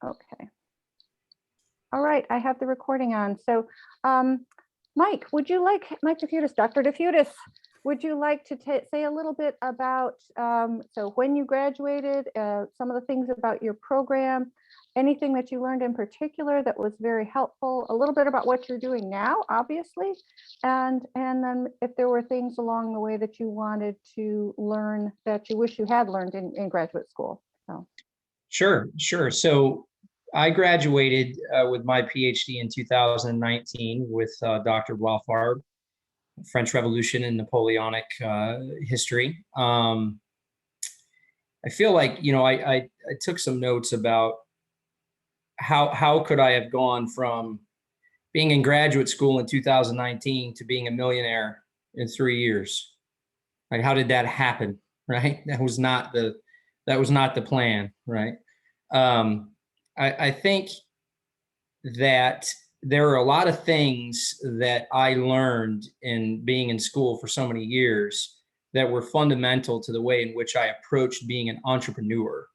Okay. All right, I have the recording on. So Mike, would you like, Mike DeFeudis, Dr. DeFeudis, would you like to say a little bit about, so when you graduated, some of the things about your program, anything that you learned in particular that was very helpful, a little bit about what you're doing now, obviously, and then if there were things along the way that you wanted to learn that you wish you had learned in graduate school. So. Sure. So I graduated with my PhD in 2019 with Dr. Boifard, French Revolution and Napoleonic history. I feel like, I took some notes about how could I have gone from being in graduate school in 2019 to being a millionaire in 3 years. Like, how did that happen? Right? That was not the plan, right? I think that there are a lot of things that I learned in being in school for so many years that were fundamental to the way in which I approached being an entrepreneur,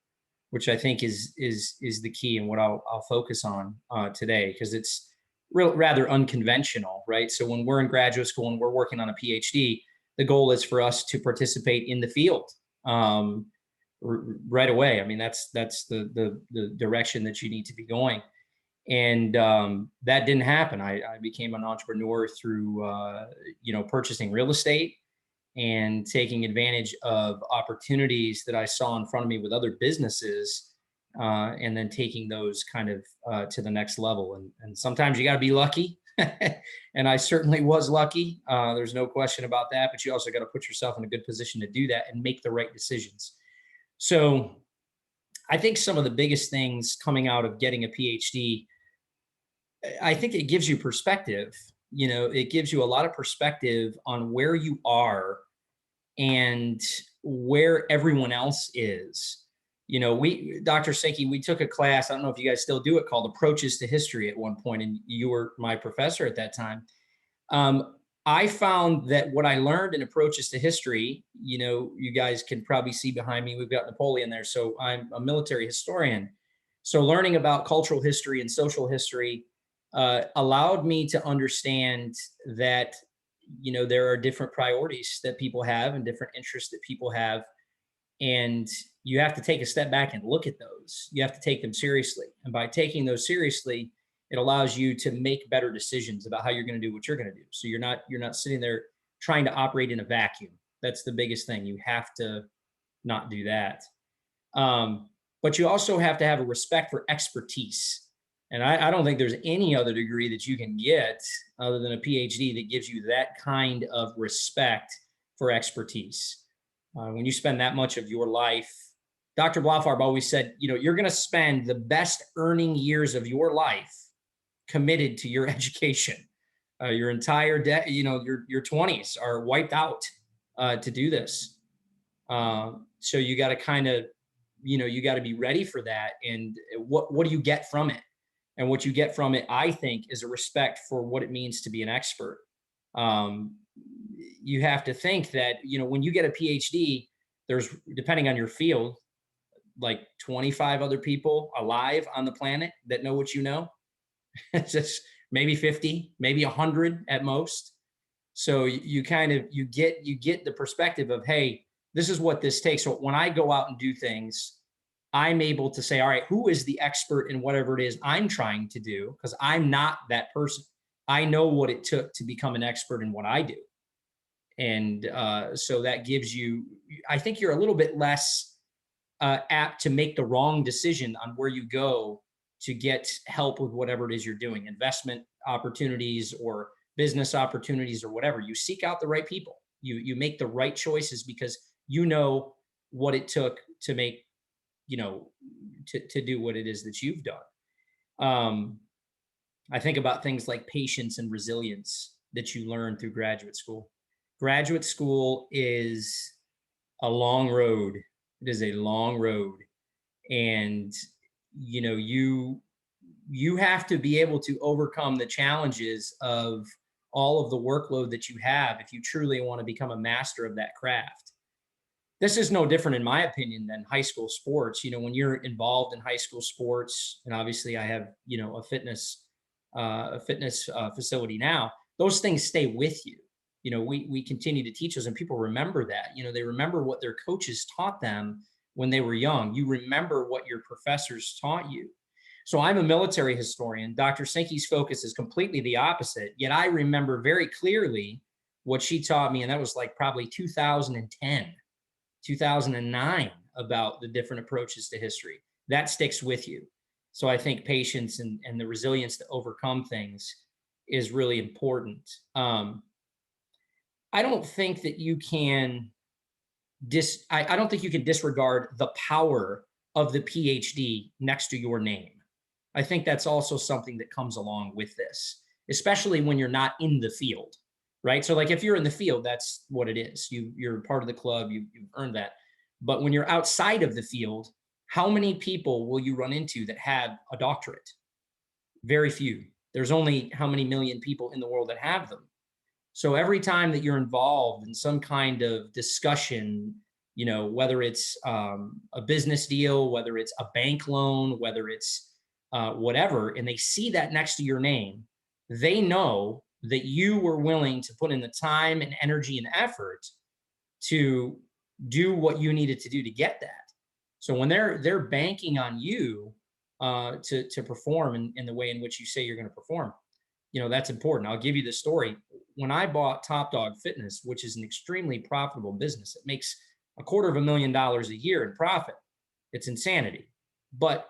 which I think is the key and what I'll focus on today, because it's rather unconventional, right? So when we're in graduate school and we're working on a PhD, the goal is for us to participate in the field right away. I mean, that's the direction that you need to be going. And that didn't happen. I became an entrepreneur through, purchasing real estate and taking advantage of opportunities that I saw in front of me with other businesses, and then taking those kind of to the next level. And sometimes you got to be lucky. And I certainly was lucky. There's no question about that. But you also got to put yourself in a good position to do that and make the right decisions. So I think some of the biggest things coming out of getting a PhD, I think it gives you perspective. It gives you a lot of perspective on where you are and where everyone else is. Dr. Sankey, we took a class, I don't know if you guys still do it, called Approaches to History at one point, and you were my professor at that time. I found that what I learned in Approaches to History, you guys can probably see behind me, we've got Napoleon there. So I'm a military historian. So learning about cultural history and social history allowed me to understand that, there are different priorities that people have and different interests that people have. And you have to take a step back and look at those. You have to take them seriously. And by taking those seriously, it allows you to make better decisions about how you're going to do what you're going to do. So you're not sitting there trying to operate in a vacuum. That's the biggest thing. You have to not do that. But you also have to have a respect for expertise. And I don't think there's any other degree that you can get other than a PhD that gives you that kind of respect for expertise. When you spend that much of your life, Dr. Boifard always said, you're going to spend the best earning years of your life committed to your education. Your entire your 20s are wiped out to do this. So you got to kind of, you got to be ready for that. And what do you get from it? And what you get from it, I think, is a respect for what it means to be an expert. You have to think that, when you get a PhD, there's, depending on your field, like 25 other people alive on the planet that know what you know. It's just maybe 50, maybe 100 at most. So you get the perspective of, hey, this is what this takes. So when I go out and do things, I'm able to say, all right, who is the expert in whatever it is I'm trying to do? Because I'm not that person. I know what it took to become an expert in what I do. And so that gives you, I think you're a little bit less apt to make the wrong decision on where you go to get help with whatever it is you're doing, investment opportunities or business opportunities or whatever. You seek out the right people. You make the right choices because you know what it took to make, to do what it is that you've done. I think about things like patience and resilience that you learn through graduate school. Graduate school is a long road. It is a long road. And, you have to be able to overcome the challenges of all of the workload that you have if you truly want to become a master of that craft. this is no different, in my opinion, than high school sports. You know, when you're involved in high school sports, and obviously I have, you know, a fitness facility now, those things stay with you. You know, we continue to teach those, and people remember that. You know, they remember what their coaches taught them when they were young. You remember what your professors taught you. So I'm a military historian. Dr. Sinke's focus is completely the opposite. Yet I remember very clearly what she taught me, and that was like probably 2010, 2009, about the different approaches to history. That sticks with you. So I think patience and the resilience to overcome things is really important. I don't think that you can I don't think you can disregard the power of the PhD next to your name. I think that's also something that comes along with this, especially when you're not in the field, right? So like if you're in the field, that's what it is. You're part of the club, you've earned that. But when you're outside of the field, how many people will you run into that had a doctorate? Very few. There's only how many million people in the world that have them. So every time that you're involved in some kind of discussion, you know, whether it's a business deal, whether it's a bank loan, whether it's whatever, and they see that next to your name, they know that you were willing to put in the time and energy and effort to do what you needed to do to get that. So when they're banking on you to perform in the way in which you say you're going to perform, you know, that's important. I'll give you the story. When I bought Top Dog Fitness, which is an extremely profitable business, it makes $250,000 a year in profit. It's insanity. But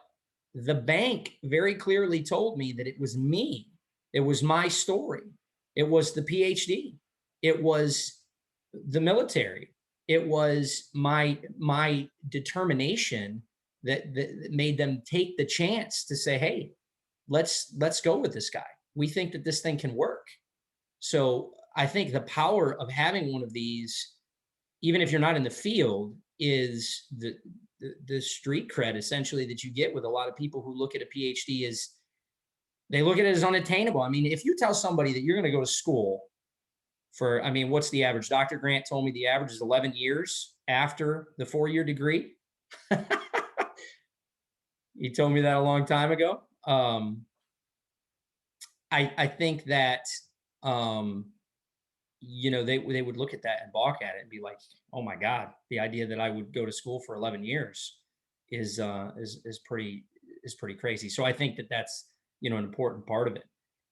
the bank very clearly told me that it was me. It was my story. It was the PhD. It was the military. It was my determination that made them take the chance to say, hey, let's go with this guy. We think that this thing can work. So I think the power of having one of these, even if you're not in the field, is the street cred essentially that you get with a lot of people who look at a PhD as, they look at it as unattainable. I mean, if you tell somebody that you're going to go to school for, I mean, what's the average? Dr. Grant told me the average is 11 years after the 4-year degree. He told me that a long time ago. I think that, you know, they would look at that and balk at it and be like, oh my God, the idea that I would go to school for 11 years is pretty crazy. So I think that that's, you know, an important part of it.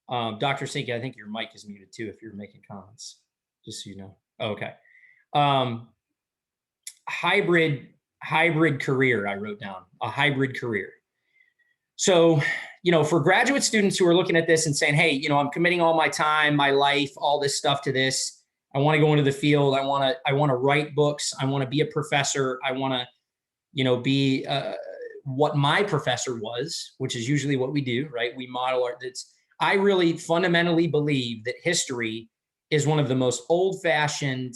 Dr. Sinke, I think your mic is muted too, if you're making comments, just so you know. Oh, okay. Hybrid career, I wrote down, a hybrid career. So, you know, for graduate students who are looking at this and saying, hey, you know, I'm committing all my time, my life, all this stuff to this. I want to go into the field. I want to write books. I want to be a professor. I want to, you know, be what my professor was, which is usually what we do, right? We model our, I really fundamentally believe that history is one of the most old-fashioned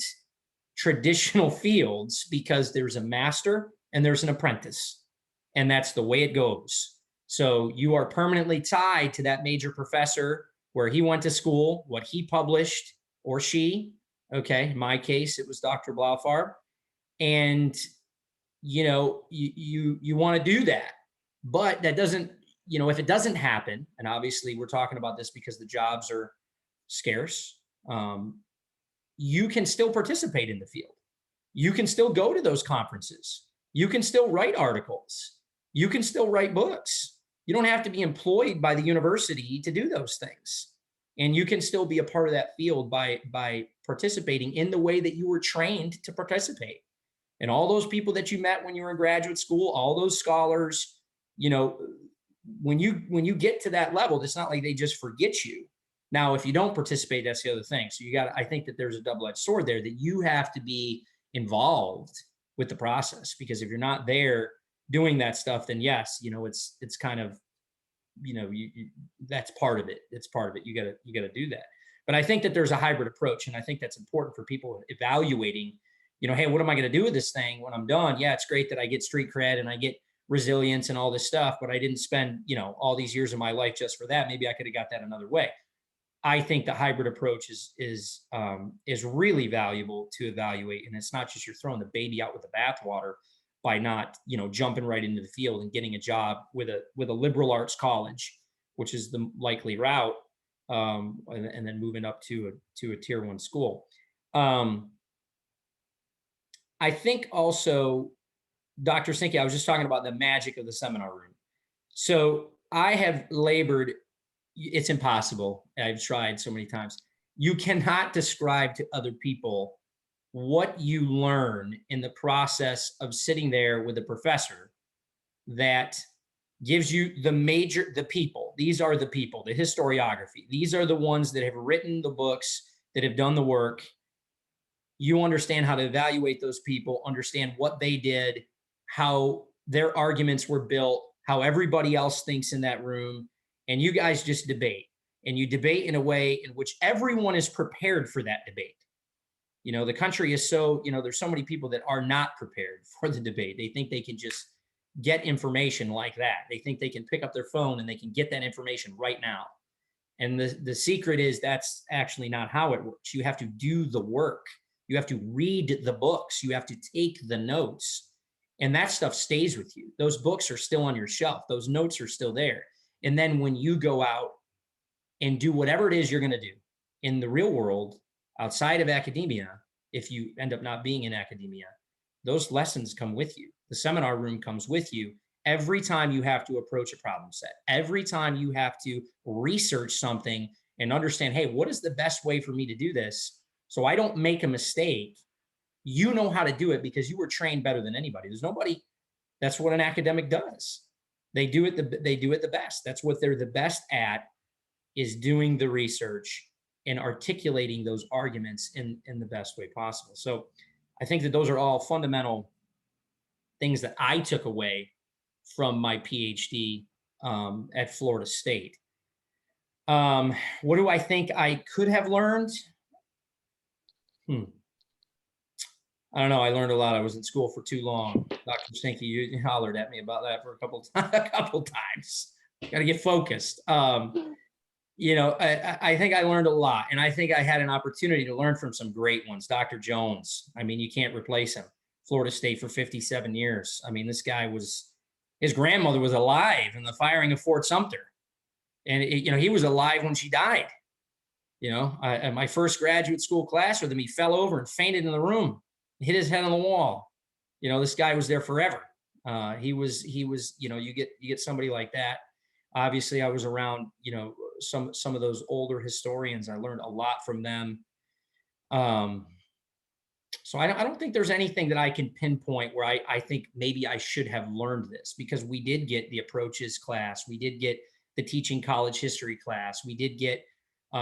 traditional fields because there's a master and there's an apprentice, and that's the way it goes. So you are permanently tied to that major professor, where he went to school, what he published, or she. Okay, in my case, it was Dr. Blaufarb. And, you know, you want to do that. But that doesn't, you know, if it doesn't happen, and obviously we're talking about this because the jobs are scarce, you can still participate in the field. You can still go to those conferences. You can still write articles. You can still write books. You don't have to be employed by the university to do those things. And you can still be a part of that field by participating in the way that you were trained to participate. And all those people that you met when you were in graduate school, all those scholars, you know, when you get to that level, it's not like they just forget you. Now, if you don't participate, that's the other thing. So I think that there's a double-edged sword there, that you have to be involved with the process, because if you're not there doing that stuff, then yes, you know, it's kind of, you know, that's part of it. It's part of it. You gotta do that. But I think that there's a hybrid approach, and I think that's important for people evaluating, you know, hey, what am I going to do with this thing when I'm done? Yeah, it's great that I get street cred and I get resilience and all this stuff, but I didn't spend, you know, all these years of my life just for that. Maybe I could have got that another way. I think the hybrid approach is really valuable to evaluate. And it's not just you're throwing the baby out with the bathwater by not, jumping right into the field and getting a job with a liberal arts college, which is the likely route, and then moving up to a tier 1 school. I think also, Dr. Sinke, I was just talking about the magic of the seminar room. So I have labored, it's impossible. I've tried so many times. You cannot describe to other people what you learn in the process of sitting there with a professor that gives you the people. These are the people, the historiography. These are the ones that have written the books, that have done the work. You understand how to evaluate those people, understand what they did, how their arguments were built, how everybody else thinks in that room. And you guys just debate. And you debate in a way in which everyone is prepared for that debate. The country is so, there's so many people that are not prepared for the debate. They think they can just get information like that. They think they can pick up their phone and they can get that information right now. And the secret is that's actually not how it works. You have to do the work. You have to read the books. You have to take the notes. And that stuff stays with you. Those books are still on your shelf. Those notes are still there. And then when you go out and do whatever it is you're going to do in the real world, outside of academia, if you end up not being in academia, those lessons come with you. The seminar room comes with you every time you have to approach a problem set, every time you have to research something and understand, hey, what is the best way for me to do this so I don't make a mistake? You know how to do it because you were trained better than anybody. There's nobody. That's what an academic does. They do it the best. That's what they're the best at, is doing the research and articulating those arguments in the best way possible. So I think that those are all fundamental things that I took away from my PhD at Florida State. What do I think I could have learned? I don't know. I learned a lot. I was in school for too long. Dr. Stinky, you hollered at me about that for a couple times. Got to get focused. I think I learned a lot, and I think I had an opportunity to learn from some great ones. Dr. Jones, I mean, you can't replace him. Florida State for 57 years. I mean, this guy his grandmother was alive in the firing of Fort Sumter. And, he was alive when she died. At my first graduate school class with him, he fell over and fainted in the room, hit his head on the wall. This guy was there forever. He was, you get somebody like that. Obviously I was around, some of those older historians. I learned a lot from them. So I don't think there's anything that I can pinpoint where I think maybe I should have learned this, because we did get the approaches class. We did get the teaching college history class. We did get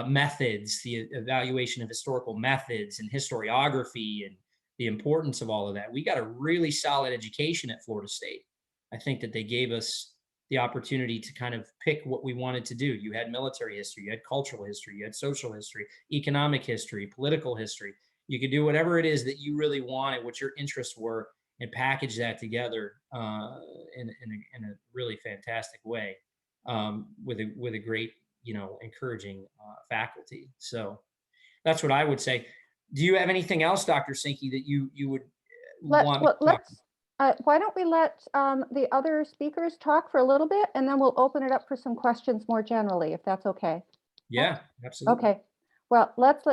methods, the evaluation of historical methods and historiography and the importance of all of that. We got a really solid education at Florida State. I think that they gave us the opportunity to kind of pick what we wanted to do. You had military history, you had cultural history, you had social history, economic history, political history. You could do whatever it is that you really wanted, what your interests were, and package that together in a really fantastic way with a great, encouraging faculty. So that's what I would say. Do you have anything else, Dr. Sinke, that you would want me to talk about? Why don't we let the other speakers talk for a little bit, and then we'll open it up for some questions more generally, if that's okay. Yeah, absolutely. Okay. Well, let's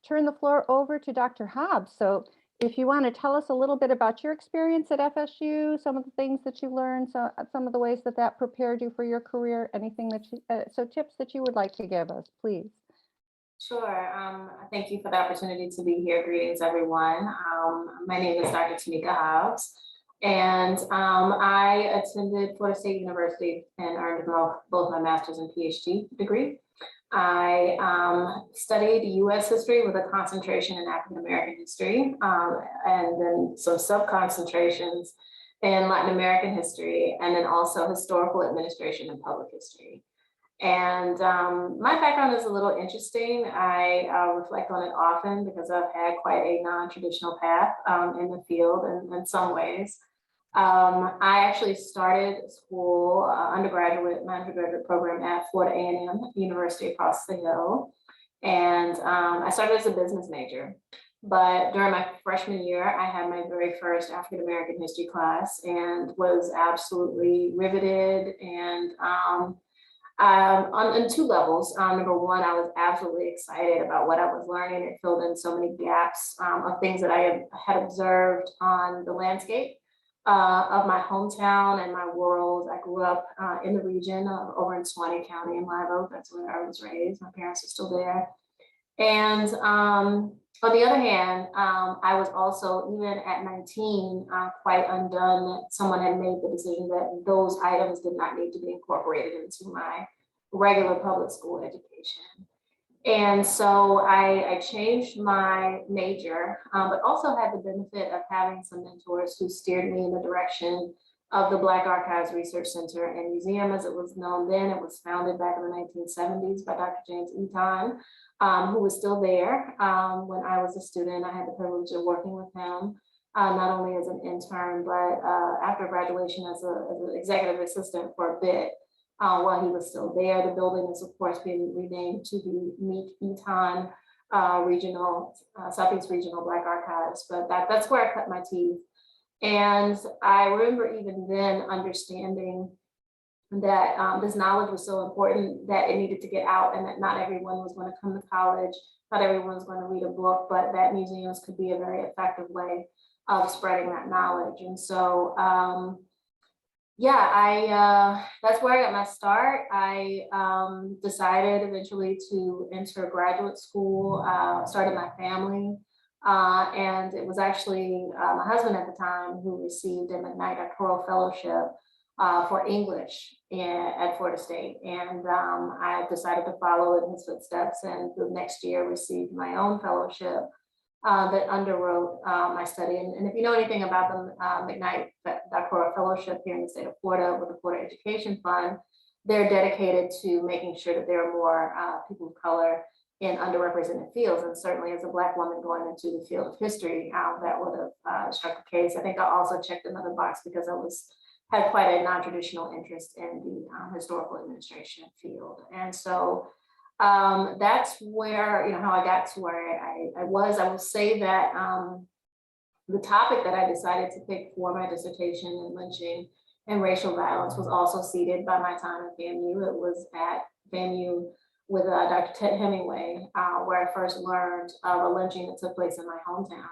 turn the floor over to Dr. Hobbs. So if you want to tell us a little bit about your experience at FSU, some of the things that you learned, so some of the ways that prepared you for your career, anything that so tips that you would like to give us, please. Sure. Thank you for the opportunity to be here. Greetings, everyone. My name is Dr. Tameka Hobbs, and I attended Florida State University and earned both my master's and PhD degree. I studied U.S. history with a concentration in African American history, and then some sub-concentrations in Latin American history, and then also historical administration and public history. And my background is a little interesting. I reflect on it often because I've had quite a non-traditional path in the field in some ways. I actually started school, my undergraduate program at Florida A&M University across the hill. And I started as a business major. But during my freshman year, I had my very first African-American history class and was absolutely riveted and on two levels. Number one, I was absolutely excited about what I was learning. It filled in so many gaps of things that I had observed on the landscape of my hometown and my world. I grew up in the region over in Suwannee County in Live Oak. That's where I was raised. My parents are still there. And on the other hand, I was also, even at 19, quite undone that someone had made the decision that those items did not need to be incorporated into my regular public school education. And so I changed my major, but also had the benefit of having some mentors who steered me in the direction of the Black Archives Research Center and Museum, as it was known then. It was founded back in the 1970s by Dr. James Eaton, who was still there when I was a student. I had the privilege of working with him, not only as an intern, but after graduation as an executive assistant for a bit. While he was still there. The building is, of course, being renamed to the Meek Eaton Southeast Regional Black Archives, but that's where I cut my teeth. And I remember even then understanding that this knowledge was so important that it needed to get out, and that not everyone was going to come to college, not everyone was going to read a book, but that museums could be a very effective way of spreading that knowledge. And so, that's where I got my start. I decided eventually to enter graduate school, started my family, and it was actually my husband at the time who received a McKnight doctoral fellowship for English at Florida State. And I decided to follow in his footsteps, and the next year received my own fellowship that underwrote my study. And if you know anything about the McKnight Doctoral Fellowship here in the state of Florida with the Florida Education Fund, they're dedicated to making sure that there are more people of color in underrepresented fields. And certainly as a Black woman going into the field of history, that would have struck a case. I think I also checked another box because I had quite a non-traditional interest in the historical administration field. And so that's where, how I got to where I was. I will say that the topic that I decided to pick for my dissertation in lynching and racial violence was also seeded by my time at FAMU. It was at FAMU with Dr. Ted Hemingway, where I first learned of a lynching that took place in my hometown.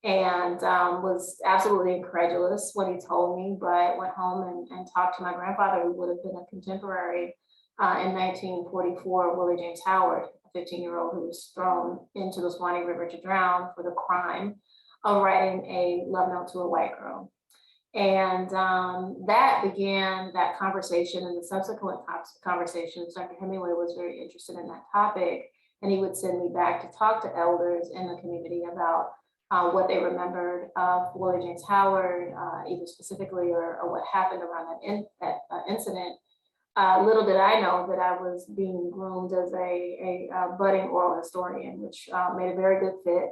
And was absolutely incredulous when he told me, but went home and talked to my grandfather, who would have been a contemporary in 1944, Willie James Howard, a 15-year-old who was thrown into the Suwannee River to drown for the crime of writing a love note to a white girl. And that began that conversation, and the subsequent conversations. Dr. Hemingway was very interested in that topic, and he would send me back to talk to elders in the community about what they remembered of Willie James Howard, either specifically or what happened around that incident. Little did I know that I was being groomed as a budding oral historian, which made a very good fit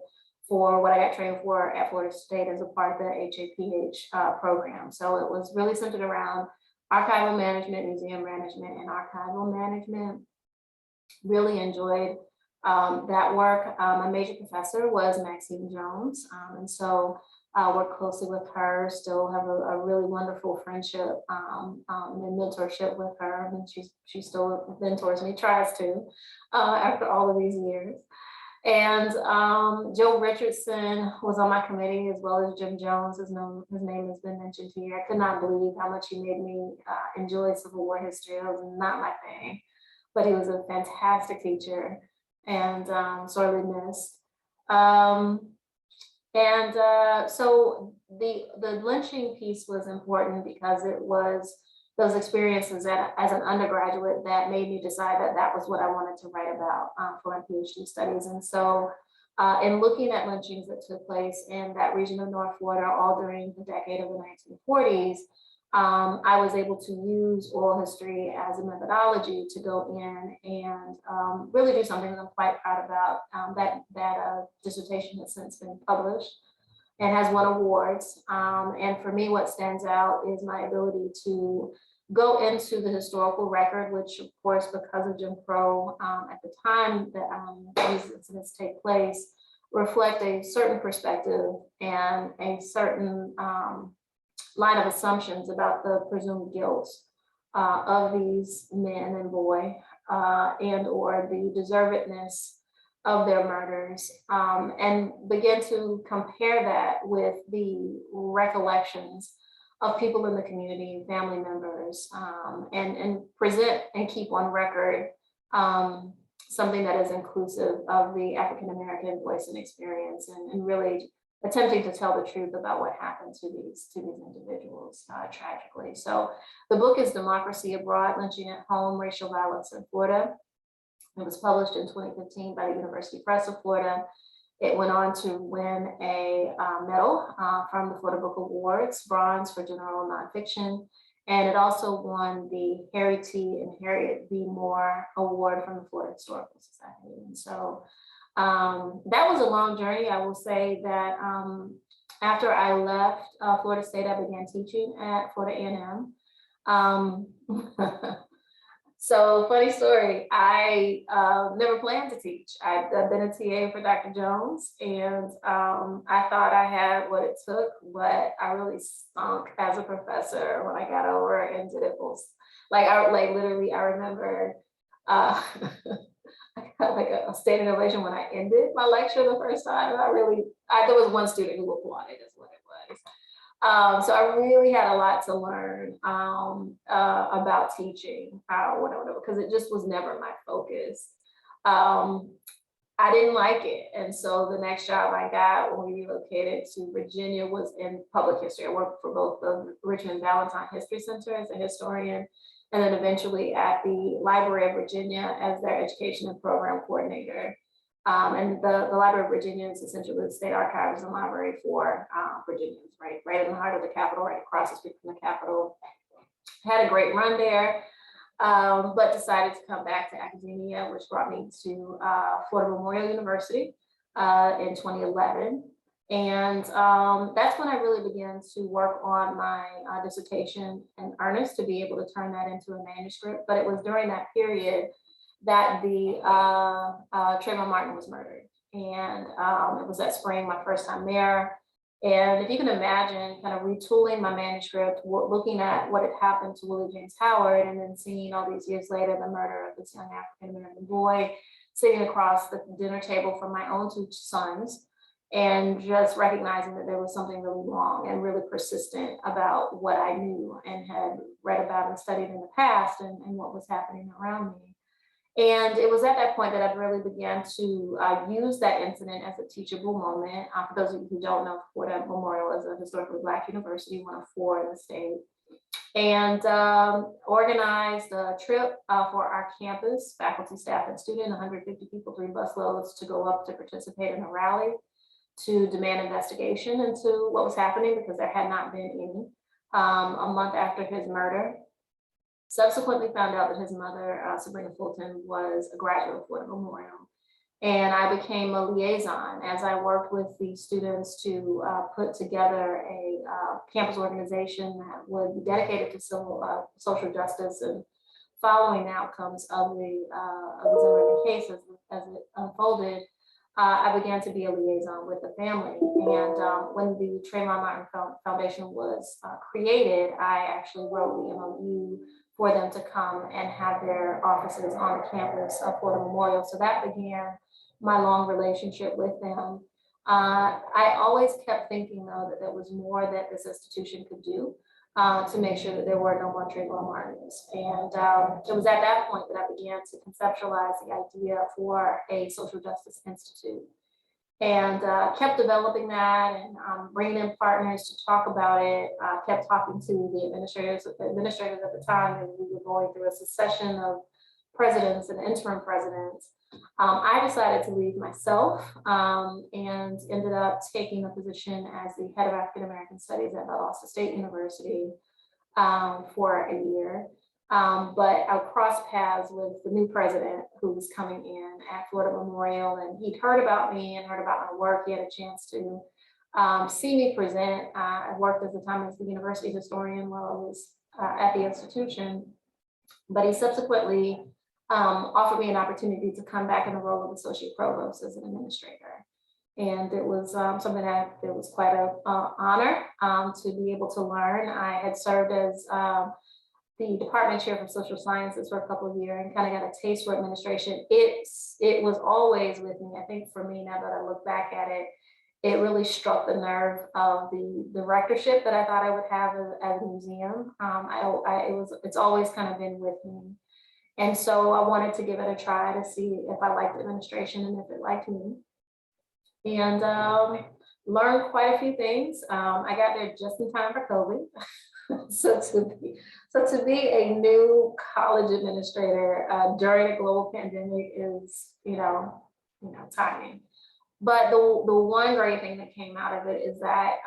for what I got trained for at Florida State as a part of the HAPH program. So it was really centered around archival management, museum management, and archival management. Really enjoyed that work. My major professor was Maxine Jones, and so work closely with her, still have a really wonderful friendship and mentorship with her. I mean, she still mentors me, tries to, after all of these years. And Joe Richardson was on my committee, as well as Jim Jones. His name has been mentioned here. I could not believe how much he made me enjoy Civil War history. It was not my thing, but he was a fantastic teacher and sorely missed. So the lynching piece was important because it was those experiences that, as an undergraduate, that made me decide that that was what I wanted to write about for my PhD studies. And so in looking at lynchings that took place in that region of North Florida all during the decade of the 1940s, I was able to use oral history as a methodology to go in and really do something that I'm quite proud about. That dissertation has since been published. and has won awards. And for me, what stands out is my ability to go into the historical record, which of course, because of Jim Crow, at the time that these incidents take place, reflect a certain perspective and a certain line of assumptions about the presumed guilt of these men and boy, and or the deservedness of their murders, and begin to compare that with the recollections of people in the community, family members, and present and keep on record something that is inclusive of the African-American voice and experience, and really attempting to tell the truth about what happened to these individuals tragically. So the book is Democracy Abroad, Lynching at Home, Racial Violence in Florida. It was published in 2015 by the University Press of Florida. It went on to win a medal from the Florida Book Awards, bronze for general nonfiction. And it also won the Harry T. and Harriet B. Moore Award from the Florida Historical Society. And so that was a long journey. I will say that after I left Florida State, I began teaching at Florida A&M. So funny story, I never planned to teach. I've been a TA for Dr. Jones, and I thought I had what it took, but I really stunk as a professor when I got over and did it full. I remember I got like a standing ovation when I ended my lecture the first time. There was one student who applauded, is what it was. So I really had a lot to learn about teaching, because it just was never my focus. I didn't like it. And so the next job I got when we relocated to Virginia was in public history. I worked for both the Richmond Valentine History Center as a historian, and then eventually at the Library of Virginia as their education and program coordinator. And the Library of Virginia is essentially the state archives and library for Virginians, right in the heart of the Capitol, right across the street from the Capitol. Had a great run there, but decided to come back to academia, which brought me to Florida Memorial University in 2011. And that's when I really began to work on my dissertation in earnest to be able to turn that into a manuscript. But it was during that period that the Trayvon Martin was murdered. And it was that spring, my first time there. And if you can imagine kind of retooling my manuscript, looking at what had happened to Willie James Howard, and then seeing all these years later the murder of this young African-American boy, sitting across the dinner table from my own two sons, and just recognizing that there was something really wrong and really persistent about what I knew and had read about and studied in the past, and what was happening around me. And it was at that point that I really began to use that incident as a teachable moment. For those of you who don't know, Florida Memorial is a historically Black university, one of 4 in the state, and organized a trip for our campus, faculty, staff, and student, 150 people, 3 busloads, to go up to participate in a rally to demand investigation into what was happening, because there had not been any. A month after his murder, subsequently found out that his mother, Sabrina Fulton, was a graduate of Florida Memorial. And I became a liaison as I worked with the students to put together a campus organization that would be dedicated to social justice and following the outcomes of the Zimmerman case as it unfolded. I began to be a liaison with the family. And when the Trayvon Martin Foundation was created, I actually wrote the MOU for them to come and have their offices on the campus of Florida Memorial. So that began my long relationship with them. I always kept thinking, though, that there was more that this institution could do to make sure that there were no more Trayvon Martins. And it was at that point that I began to conceptualize the idea for a social justice institute, and kept developing that and bringing in partners to talk about it. Kept talking to the administrators at the time, and we were going through a succession of presidents and interim presidents. I decided to leave myself and ended up taking a position as the head of African American Studies at Valdosta State University for a year. But I crossed paths with the new president who was coming in at Florida Memorial, and he'd heard about me and heard about my work. He had a chance to see me present. I worked at the time as the university historian while I was at the institution, but he subsequently offered me an opportunity to come back in the role of associate provost as an administrator. And it was something that it was quite an honor to be able to learn. I had served as the department chair for social sciences for a couple of years and kind of got a taste for administration. It was always with me. I think for me, now that I look back at it, it really struck the nerve of the rectorship that I thought I would have at a museum. It's always kind of been with me. And so I wanted to give it a try to see if I liked administration and if it liked me. And learned quite a few things. I got there just in time for COVID. So to be a new college administrator during a global pandemic is, timing. But the one great thing that came out of it is that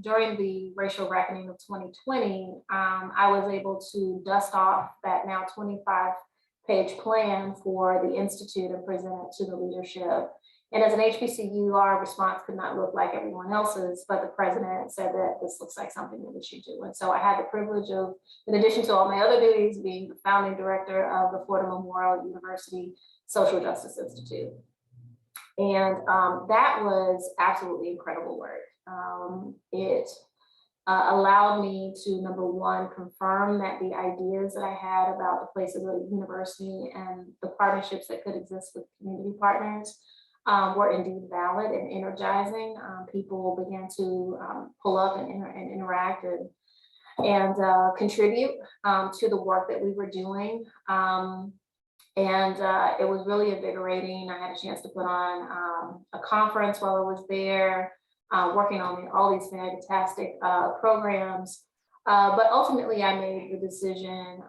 during the racial reckoning of 2020, I was able to dust off that now 25-page plan for the Institute and present it to the leadership. And as an HBCU, our response could not look like everyone else's, but the president said that this looks like something that we should do. And so I had the privilege of, in addition to all my other duties, being the founding director of the Florida Memorial University Social Justice Institute. And that was absolutely incredible work. It allowed me to, number one, confirm that the ideas that I had about the place of the university and the partnerships that could exist with community partners were indeed valid and energizing. People began to pull up and interact and contribute to the work that we were doing. And it was really invigorating. I had a chance to put on a conference while I was there, working on all these fantastic programs. But ultimately, I made the decision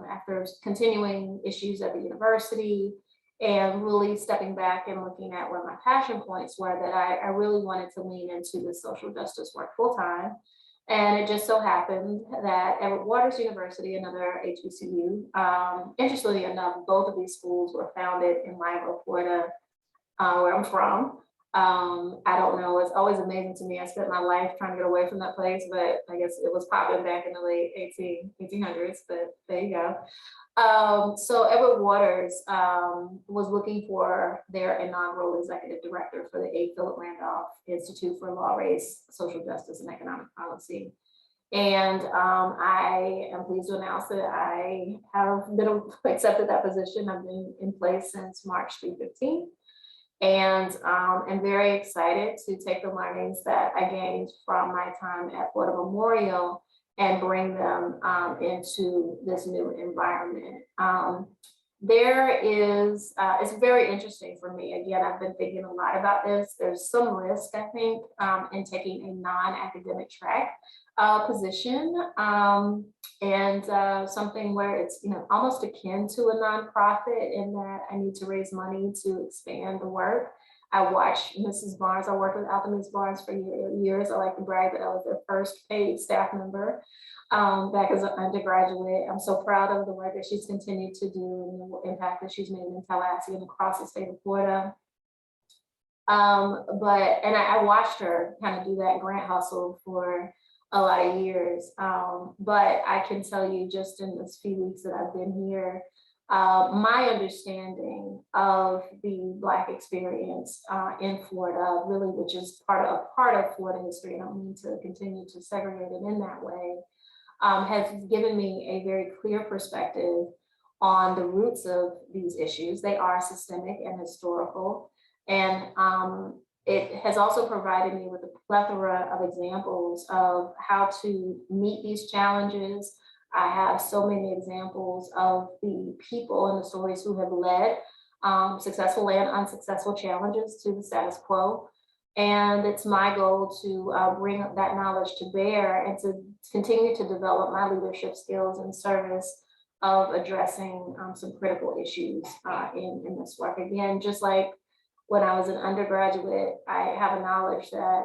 after continuing issues at the university and really stepping back and looking at where my passion points were, that I really wanted to lean into the social justice work full time. And it just so happened that Edward Waters University, another HBCU, interestingly enough, both of these schools were founded in Live Oak, Florida, where I'm from. I don't know, it's always amazing to me. I spent my life trying to get away from that place, but I guess it was popping back in the late 1800s, but there you go. So Edward Waters was looking for their inaugural executive director for the A. Philip Randolph Institute for Law, Race, Social Justice, and Economic Policy. And I am pleased to announce that I have been accepted that position. I've been in place since March 2015. And I'm very excited to take the learnings that I gained from my time at Florida Memorial and bring them into this new environment. It's very interesting for me. Again, I've been thinking a lot about this. There's some risk, I think, in taking a non-academic track position and something where it's almost akin to a nonprofit in that I need to raise money to expand the work. I watched Mrs. Barnes. I worked with Althea Barnes for years. I like to brag that I was their first paid staff member back as an undergraduate. I'm so proud of the work that she's continued to do and the impact that she's made in Tallahassee and across the state of Florida. I watched her kind of do that grant hustle for a lot of years. But I can tell you just in this few weeks that I've been here, my understanding of the Black experience in Florida, really, which is part of Florida history, I don't mean to continue to segregate it in that way, has given me a very clear perspective on the roots of these issues. They are systemic and historical. And it has also provided me with a plethora of examples of how to meet these challenges. I have so many examples of the people and the stories who have led successful and unsuccessful challenges to the status quo. And it's my goal to bring that knowledge to bear and to continue to develop my leadership skills in service of addressing some critical issues in this work. Again, just like when I was an undergraduate, I have a knowledge that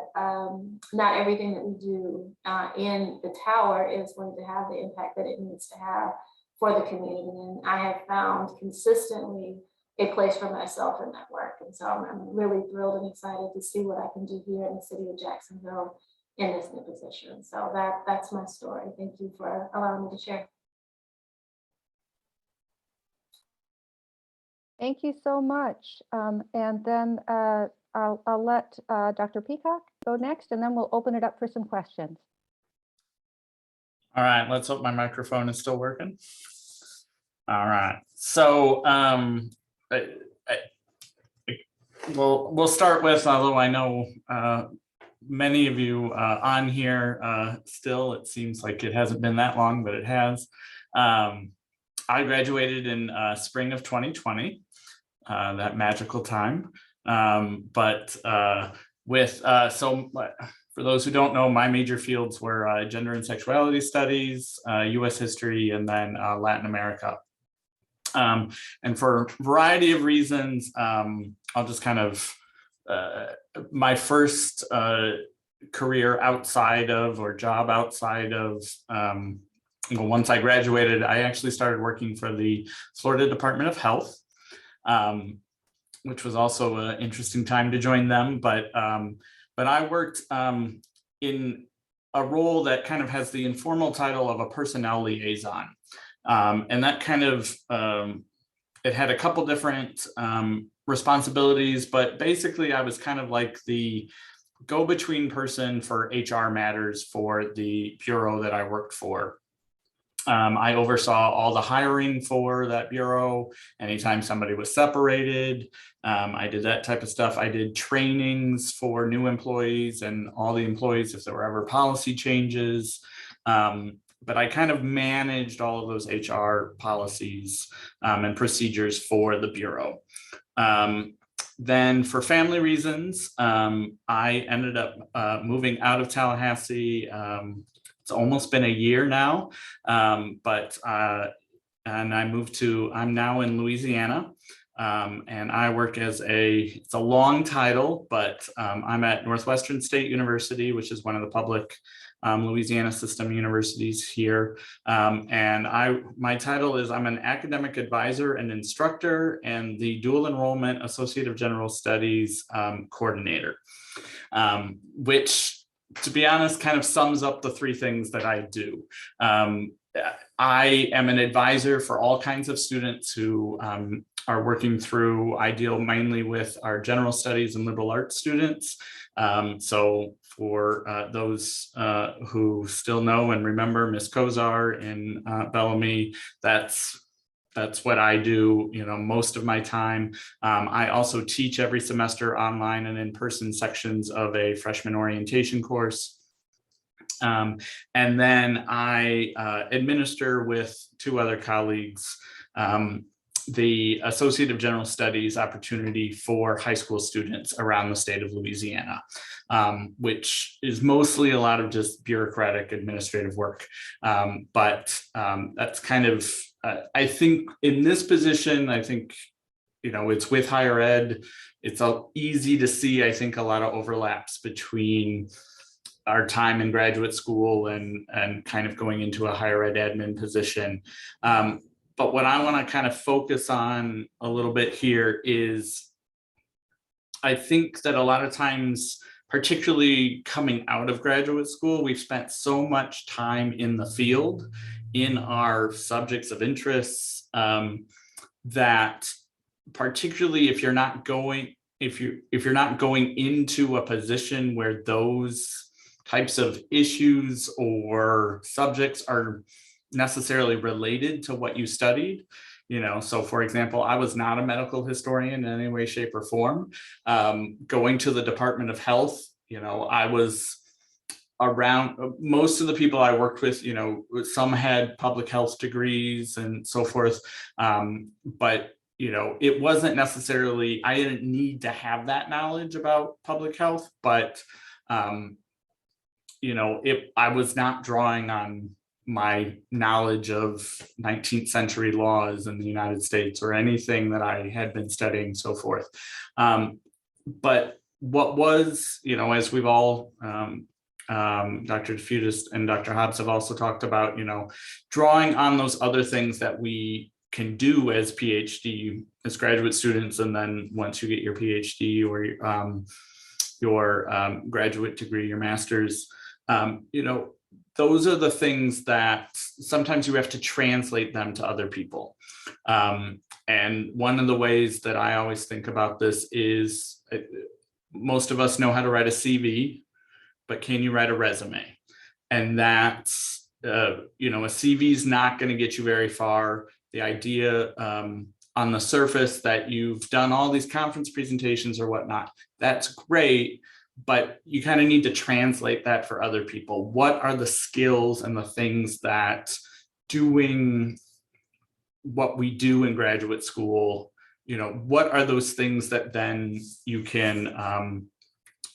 not everything that we do in the tower is going to have the impact that it needs to have for the community. And I have found consistently a place for myself in that work. And so I'm really thrilled and excited to see what I can do here in the city of Jacksonville in this new position. So that's my story. Thank you for allowing me to share. Thank you so much. And then I'll let Dr. Peacock go next, and then we'll open it up for some questions. All right, let's hope my microphone is still working. All right, so we'll start with, although I know many of you on here still, it seems like it hasn't been that long, but it has. I graduated in spring of 2020, that magical time. For those who don't know, my major fields were gender and sexuality studies, US history, and then Latin America. And for a variety of reasons, I'll just kind of, my first career outside of, or job outside of, once I graduated, I actually started working for the Florida Department of Health, which was also an interesting time to join them. But I worked in a role that kind of has the informal title of a personnel liaison. And that kind of, it had a couple different responsibilities, but basically I was kind of like the go-between person for HR matters for the bureau that I worked for. I oversaw all the hiring for that bureau. Anytime somebody was separated, I did that type of stuff. I did trainings for new employees and all the employees if there were ever policy changes. But I kind of managed all of those HR policies and procedures for the bureau. Then for family reasons, I ended up moving out of Tallahassee. It's almost been a year now, and I moved to, I'm now in Louisiana, and I work as it's a long title, but I'm at Northwestern State University, which is one of the public Louisiana system universities here. And my title is, I'm an academic advisor and instructor and the dual enrollment Associate General Studies coordinator, which, to be honest, kind of sums up the three things that I do. I am an advisor for all kinds of students who are working through, I deal mainly with our general studies and liberal arts students. So for those who still know and remember Miss Kozar in Bellamy, that's what I do, most of my time. I also teach every semester online and in-person sections of a freshman orientation course. And then I administer with two other colleagues the Associate of General Studies opportunity for high school students around the state of Louisiana, which is mostly a lot of just bureaucratic administrative work. But that's kind of, I think in this position, I think, it's with higher ed, it's easy to see, I think, a lot of overlaps between our time in graduate school and kind of going into a higher ed admin position. But what I want to kind of focus on a little bit here is, I think that a lot of times, particularly coming out of graduate school, we've spent so much time in the field in our subjects of interest that particularly if you're not going into a position where those types of issues or subjects are necessarily related to what you studied. So for example, I was not a medical historian in any way, shape, or form. Going to the Department of Health, I was around most of the people I worked with, some had public health degrees and so forth. But it wasn't necessarily, I didn't need to have that knowledge about public health, but I was not drawing on my knowledge of 19th century laws in the United States or anything that I had been studying, so forth. But what was, as we've all, Dr. DeFeudis and Dr. Hobbs have also talked about, drawing on those other things that we can do as PhD, as graduate students, and then once you get your PhD or your graduate degree, your master's, those are the things that sometimes you have to translate them to other people. And one of the ways that I always think about this is most of us know how to write a CV, but can you write a resume? And that's, a CV is not going to get you very far. The idea on the surface that you've done all these conference presentations or whatnot, that's great, but you kind of need to translate that for other people. What are the skills and the things that doing what we do in graduate school, what are those things that then you can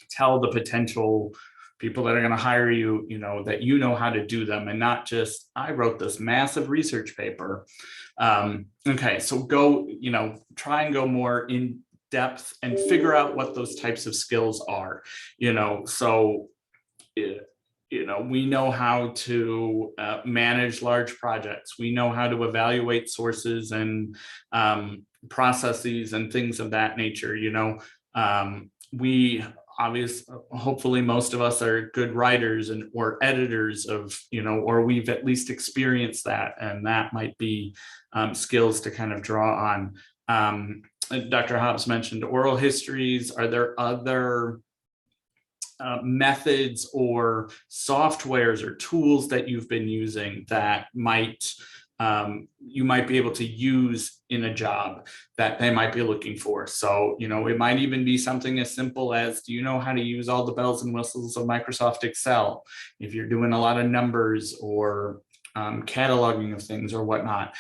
tell the potential people that are going to hire you, that how to do them, and not just, I wrote this massive research paper. Okay, so go, try and go more in depth and figure out what those types of skills are, so, we know how to manage large projects. We know how to evaluate sources and processes and things of that nature. We hopefully most of us are good writers or editors of, or we've at least experienced that, and that might be skills to kind of draw on. Dr. Hobbs mentioned oral histories. Are there other methods or softwares or tools that you've been using that you might be able to use in a job that they might be looking for? So, it might even be something as simple as, do you know how to use all the bells and whistles of Microsoft Excel? If you're doing a lot of numbers or cataloging of things or whatnot,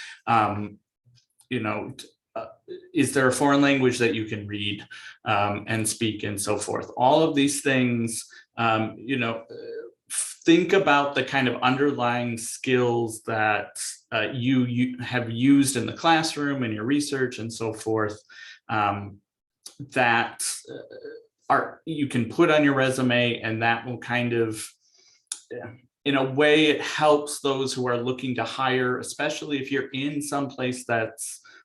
is there a foreign language that you can read and speak and so forth? All of these things, think about the kind of underlying skills that you have used in the classroom and your research and so forth, that you can put on your resume, and that will kind of, in a way, it helps those who are looking to hire, especially if you're in some place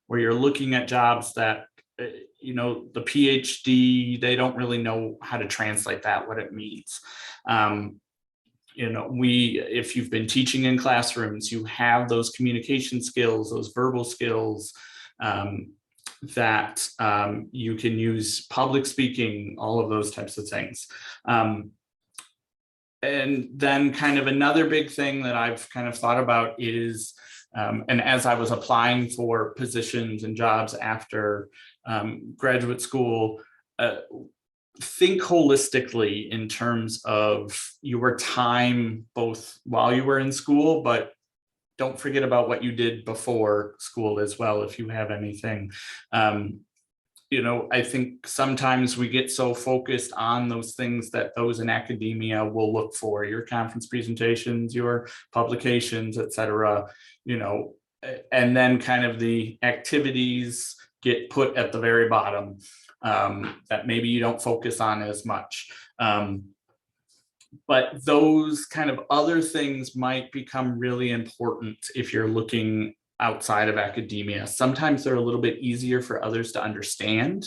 where you're looking at jobs that, the PhD, they don't really know how to translate that, what it means. If you've been teaching in classrooms, you have those communication skills, those verbal skills that you can use, public speaking, all of those types of things. And then kind of another big thing that I've kind of thought about is, and as I was applying for positions and jobs after graduate school, think holistically in terms of your time, both while you were in school, but don't forget about what you did before school as well, if you have anything. I think sometimes we get so focused on those things that those in academia will look for, your conference presentations, your publications, et cetera, and then kind of the activities get put at the very bottom that maybe you don't focus on as much. But those kind of other things might become really important if you're looking outside of academia. Sometimes they're a little bit easier for others to understand.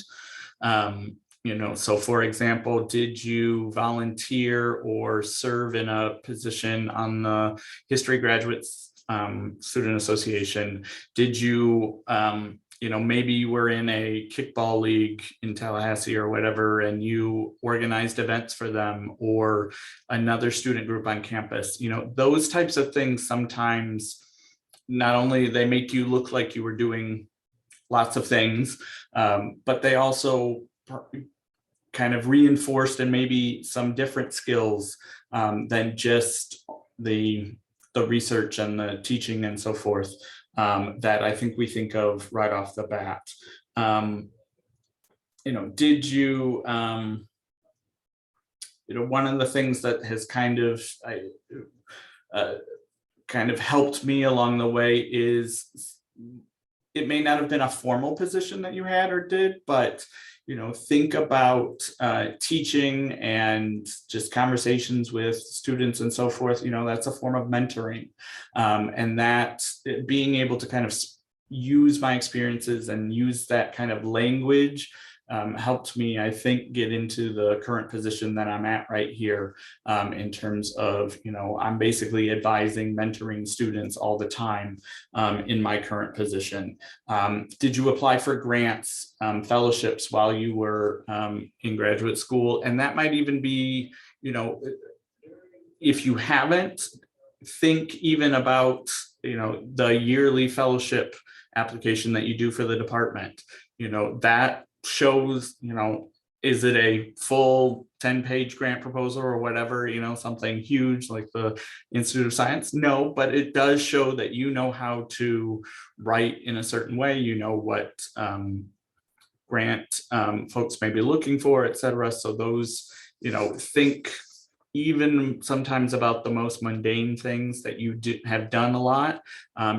So for example, did you volunteer or serve in a position on the History Graduates Student Association? Did you, maybe you were in a kickball league in Tallahassee or whatever, and you organized events for them, or another student group on campus. Those types of things sometimes, not only they make you look like you were doing lots of things, but they also kind of reinforced and maybe some different skills than just the research and the teaching and so forth, that I think we think of right off the bat. Did you, one of the things that has kind of helped me along the way is, it may not have been a formal position that you had or did, but think about teaching and just conversations with students and so forth. That's a form of mentoring, and that being able to kind of use my experiences and use that kind of language helped me, I think, get into the current position that I'm at right here, in terms of, I'm basically advising, mentoring students all the time in my current position. Did you apply for grants, fellowships while you were in graduate school? And that might even be, if you haven't, think even about, the yearly fellowship application that you do for the department. That shows, is it a full 10-page grant proposal or whatever, something huge like the Institute of Science? No, but it does show that you know how to write in a certain way, what grant folks may be looking for, et cetera. So those, think even sometimes about the most mundane things that you have done a lot.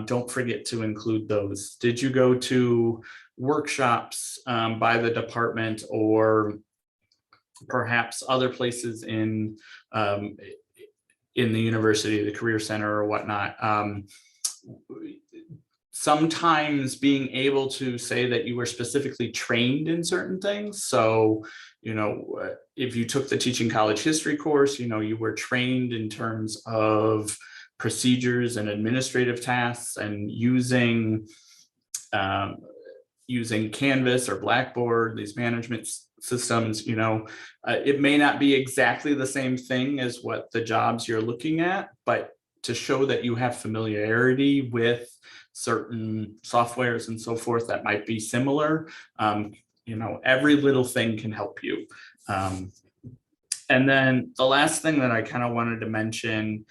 Don't forget to include those. Did you go to workshops by the department, or perhaps other places in the university, the Career Center or whatnot? Sometimes being able to say that you were specifically trained in certain things. So, if you took the Teaching College History course, you were trained in terms of procedures and administrative tasks and using Canvas or Blackboard, these management systems. It may not be exactly the same thing as what the jobs you're looking at, but to show that you have familiarity with certain softwares and so forth that might be similar, every little thing can help you. And then the last thing that I kind of wanted to mention,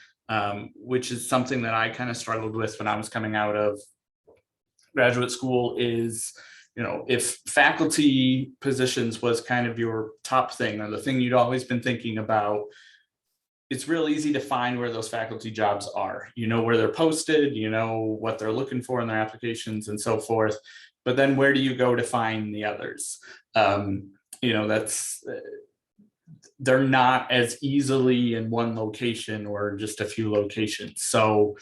which is something that I kind of struggled with when I was coming out of graduate school, is, if faculty positions was kind of your top thing, or the thing you'd always been thinking about, it's real easy to find where those faculty jobs are. Where they're posted, what they're looking for in their applications and so forth. But then where do you go to find the others? They're not as easily in one location or just a few locations. So,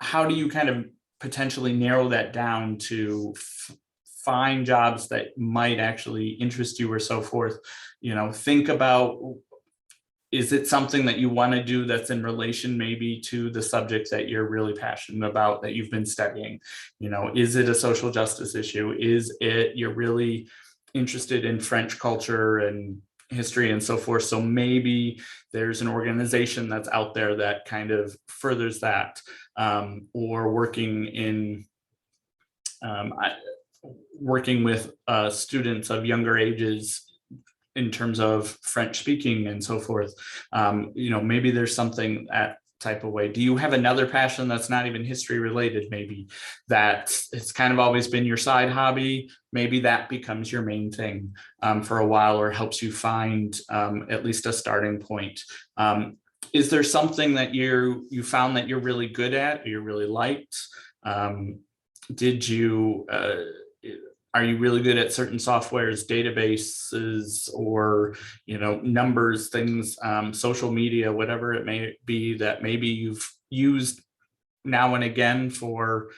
how do you kind of potentially narrow that down to find jobs that might actually interest you or so forth? Think about, is it something that you want to do that's in relation maybe to the subject that you're really passionate about, that you've been studying? Is it a social justice issue? Is it you're really interested in French culture and history and so forth? So maybe there's an organization that's out there that kind of furthers that, or working with students of younger ages in terms of French speaking and so forth. Maybe there's something that type of way. Do you have another passion that's not even history related, maybe that it's kind of always been your side hobby? Maybe that becomes your main thing for a while, or helps you find at least a starting point. Is there something that you found that you're really good at, or you really liked? Are you really good at certain softwares, databases, or numbers, things, social media, whatever it may be that maybe you've used now and again for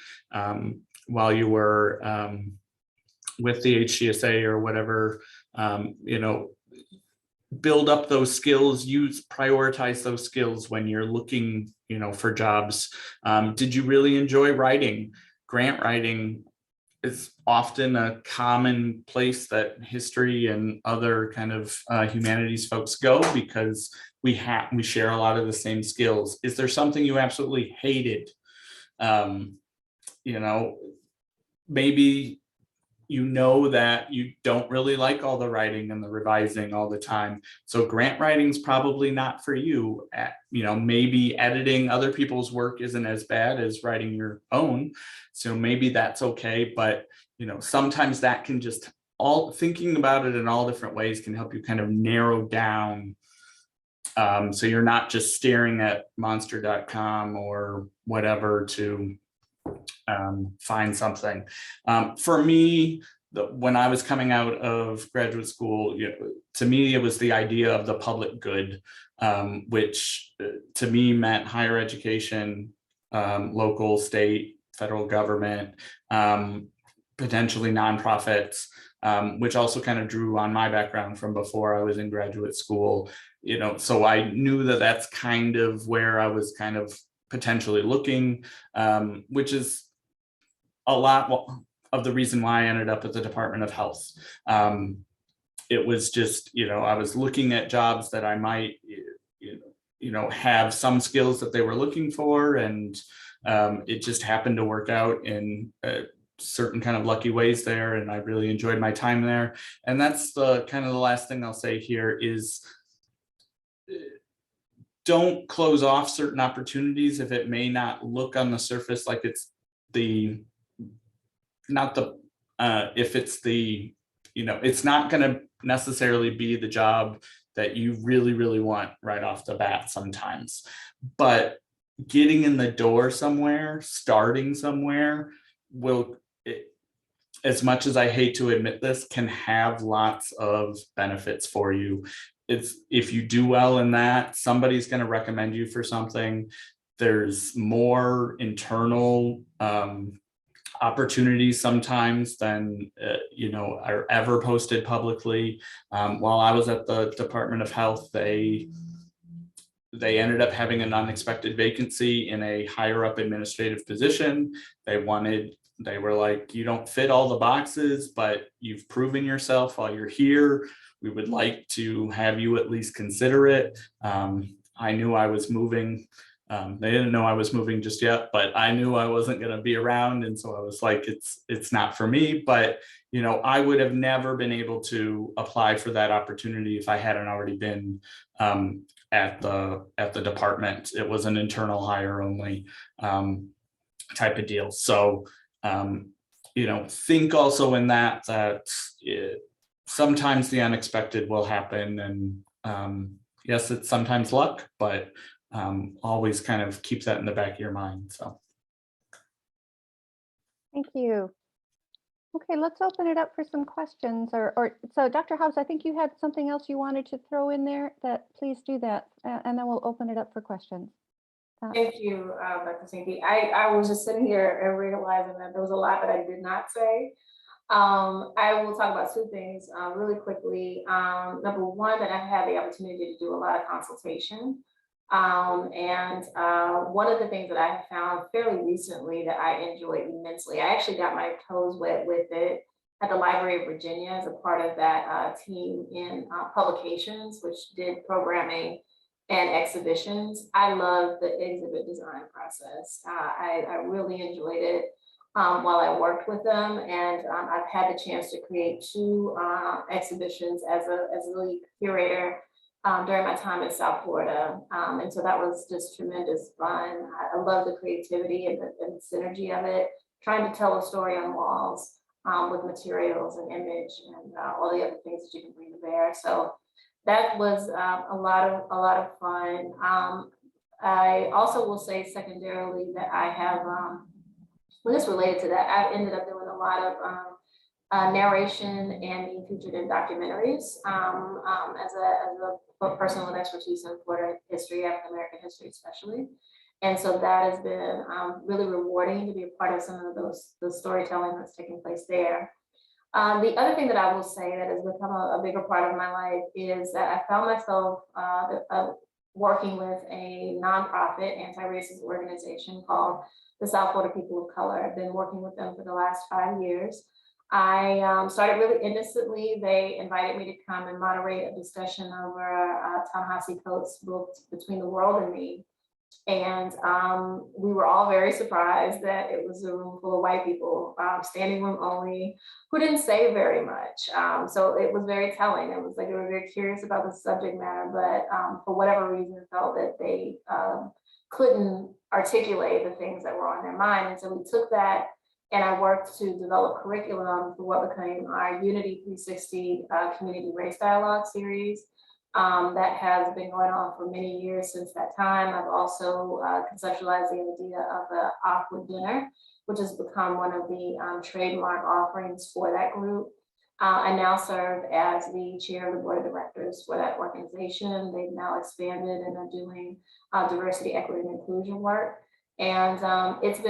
while you were with the HCSA or whatever? Build up those skills, prioritize those skills when you're looking for jobs. Did you really enjoy writing? Grant writing is often a common place that history and other kind of humanities folks go, because we share a lot of the same skills. Is there something you absolutely hated? Maybe that you don't really like all the writing and the revising all the time. So grant writing is probably not for you. Maybe editing other people's work isn't as bad as writing your own. So maybe that's okay. But, sometimes that can just, thinking about it in all different ways can help you kind of narrow down. So you're not just staring at monster.com or whatever to find something. For me, when I was coming out of graduate school, to me, it was the idea of the public good, which to me meant higher education, local, state, federal government, potentially nonprofits, which also kind of drew on my background from before I was in graduate school. So I knew that that's kind of where I was kind of potentially looking, which is a lot of the reason why I ended up at the Department of Health. It was just, I was looking at jobs that I might, have some skills that they were looking for, and it just happened to work out in certain kind of lucky ways there, and I really enjoyed my time there. And that's the kind of the last thing I'll say here is, don't close off certain opportunities if it may not look on the surface like it's it's not going to necessarily be the job that you really, really want right off the bat sometimes. But getting in the door somewhere, starting somewhere as much as I hate to admit this, can have lots of benefits for you. If you do well in that, somebody's going to recommend you for something. There's more internal opportunities sometimes than are ever posted publicly. While I was at the Department of Health, they ended up having an unexpected vacancy in a higher up administrative position. They were like, you don't fit all the boxes, but you've proven yourself while you're here. We would like to have you at least consider it. I knew I was moving. They didn't know I was moving just yet, but I knew I wasn't going to be around. And so I was like, it's not for me. But, I would have never been able to apply for that opportunity if I hadn't already been at the department. It was an internal hire only type of deal. So, think also in that sometimes the unexpected will happen. And yes, it's sometimes luck, but always kind of keep that in the back of your mind. So. Thank you. Okay, let's open it up for some questions. So Dr. Hobbs, I think you had something else you wanted to throw in there. Please do that, and then we'll open it up for questions. Thank you, Dr. Sinke. I was just sitting here and realizing that there was a lot that I did not say. I will talk about two things really quickly. Number one, that I've had the opportunity to do a lot of consultation. And one of the things that I have found fairly recently that I enjoyed immensely, I actually got my toes wet with it at the Library of Virginia as a part of that team in publications, which did programming and exhibitions. I love the exhibit design process. I really enjoyed it while I worked with them, and I've had the chance to create 2 exhibitions as a lead curator during my time in South Florida. And so that was just tremendous fun. I love the creativity and the synergy of it, trying to tell a story on walls with materials and image and all the other things that you can bring to bear. So that was a lot of fun. I also will say secondarily that I have, well, this related to that, I've ended up doing a lot of narration and being featured in documentaries as a person with expertise in Florida history, African American history especially. And so that has been really rewarding to be a part of some of the storytelling that's taking place there. The other thing that I will say that has become a bigger part of my life is that I found myself working with a nonprofit anti-racist organization called the South Florida People of Color. I've been working with them for the last 5 years. I started really innocently. They invited me to come and moderate a discussion over Ta-Nehisi Coates' book, Between the World and Me. And we were all very surprised that it was a room full of white people, standing room only, who didn't say very much. So it was very telling. It was like they were very curious about the subject matter, but for whatever reason felt that they couldn't articulate the things that were on their mind. And so we took that and I worked to develop curriculum for what became our Unity 360 Community Race Dialogue series. That has been going on for many years since that time. I've also conceptualized the idea of the Aqua Dinner, which has become one of the trademark offerings for that group. I now serve as the chair of the board of directors for that organization. They've now expanded and are doing diversity, equity, and inclusion work. And it's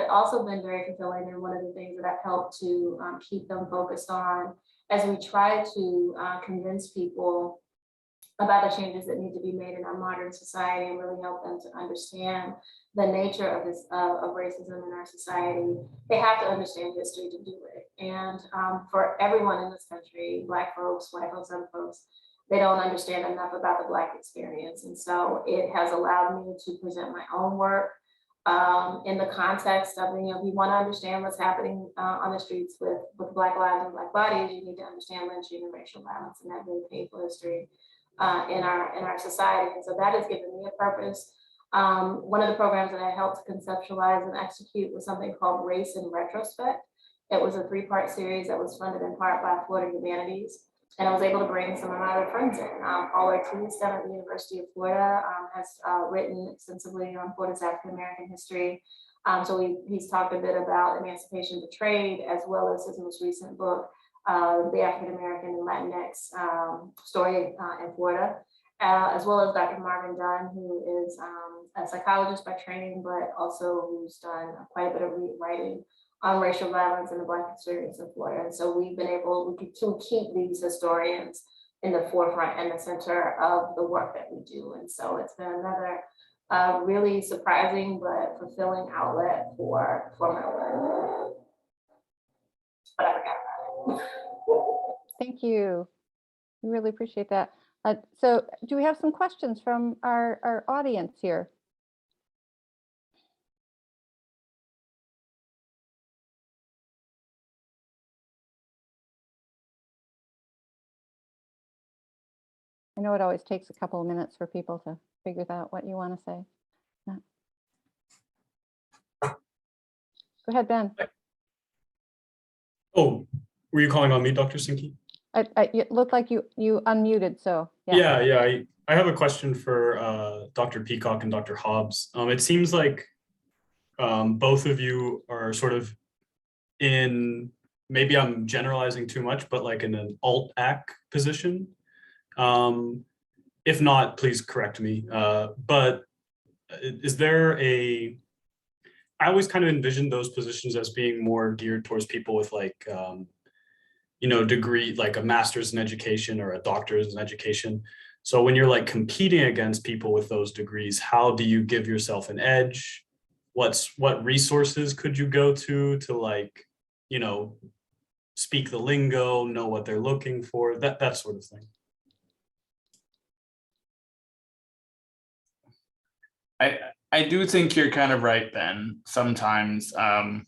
also been very fulfilling, and one of the things that I've helped to keep them focused on as we try to convince people about the changes that need to be made in our modern society and really help them to understand the nature of this of racism in our society. They have to understand history to do it. And for everyone in this country, Black folks, white folks, other folks, they don't understand enough about the Black experience. And so it has allowed me to present my own work in the context of, if you want to understand what's happening on the streets with Black lives and Black bodies, you need to understand lynching and racial violence and that really painful history in our society. And so that has given me a purpose. One of the programs that I helped conceptualize and execute was something called Race in Retrospect. It was a 3-part series that was funded in part by Florida Humanities. And I was able to bring some of my other friends in. Paul Ortiz down at the University of Florida has written extensively on Florida's African-American history. So he's talked a bit about Emancipation Betrayed, as well as his most recent book, The African-American and Latinx Story in Florida, as well as Dr. Marvin Dunn, who is a psychologist by training, but also who's done quite a bit of writing on racial violence and the Black experience in Florida. And so we've been able to keep these historians in the forefront and the center of the work that we do. And so it's been another really surprising but fulfilling outlet for my work. But I forgot about it. Thank you. We really appreciate that. So do we have some questions from our audience here? I know it always takes a couple of minutes for people to figure out what you want to say. No. Go ahead, Ben. Oh, were you calling on me, Dr. Sinke? It looked like you unmuted, so. Yeah. I have a question for Dr. Peacock and Dr. Hobbs. It seems like both of you are sort of in, maybe I'm generalizing too much, but like in an alt-ac position. If not, please correct me. But is there I always kind of envisioned those positions as being more geared towards people with like, degree, like a master's in education or a doctorate in education. So when you're like competing against people with those degrees, how do you give yourself an edge? What resources could you go to like, speak the lingo, know what they're looking for, that sort of thing? I do think you're kind of right, Ben. Sometimes I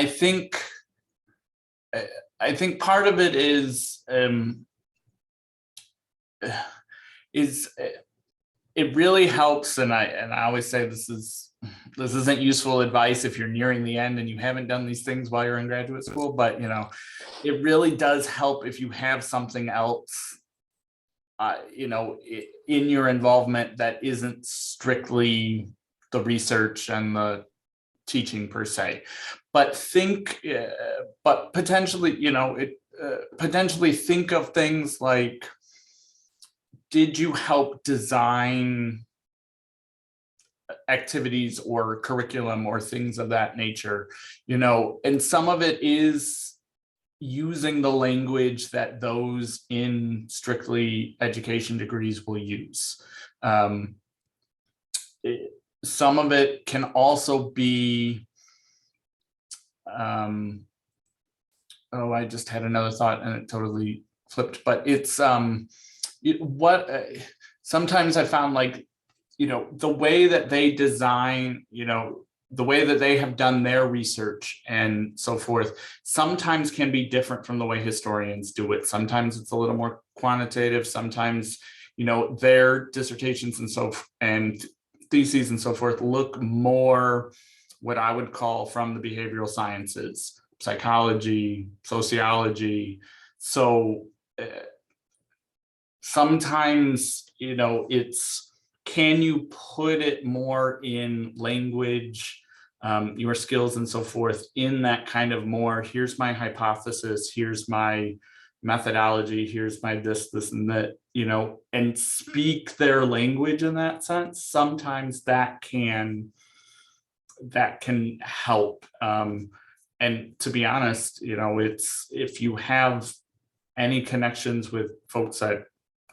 think part of it is it really helps, and I always say this isn't useful advice if you're nearing the end and you haven't done these things while you're in graduate school, but it really does help if you have something else in your involvement that isn't strictly the research and the teaching per se, but potentially, potentially think of things like, did you help design activities or curriculum or things of that nature? And some of it is using the language that those in strictly education degrees will use. Some of it can also be, I just had another thought and it totally flipped, but it's sometimes I found like, the way that they design, the way that they have done their research and so forth, sometimes can be different from the way historians do it. Sometimes it's a little more quantitative. Sometimes, their dissertations and theses and so forth look more what I would call from the behavioral sciences, psychology, sociology. So sometimes, it's, can you put it more in language, your skills and so forth, in that kind of more, here's my hypothesis, here's my methodology, here's my this and that, and speak their language in that sense, sometimes that can help. And to be honest, it's, if you have any connections with folks at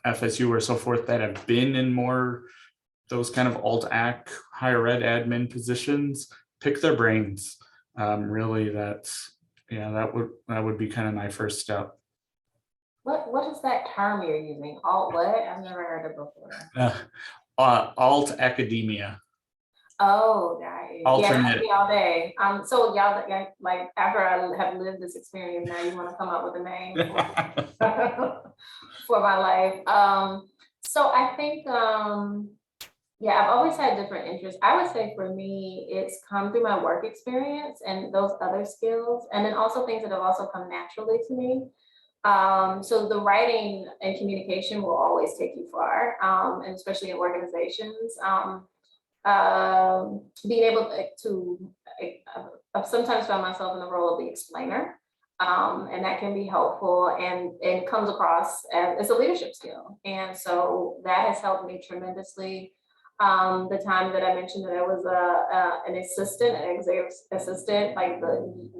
FSU or so forth that have been in more those kind of alt-ac higher ed admin positions, pick their brains. Really, that would be kind of my first step. What is that term you're using? Alt what? I've never heard it before. Alt academia. Oh, got you. Alternate. Yeah, all day. So y'all, like after I have lived this experience, now you want to come up with a name for my life. So I think, yeah, I've always had different interests. I would say for me, it's come through my work experience and those other skills, and then also things that have also come naturally to me. So the writing and communication will always take you far, and especially in organizations. Being able to I've sometimes found myself in the role of the explainer, and that can be helpful, and it comes across as a leadership skill. And so that has helped me tremendously. The time that I mentioned that I was an assistant, an executive assistant, like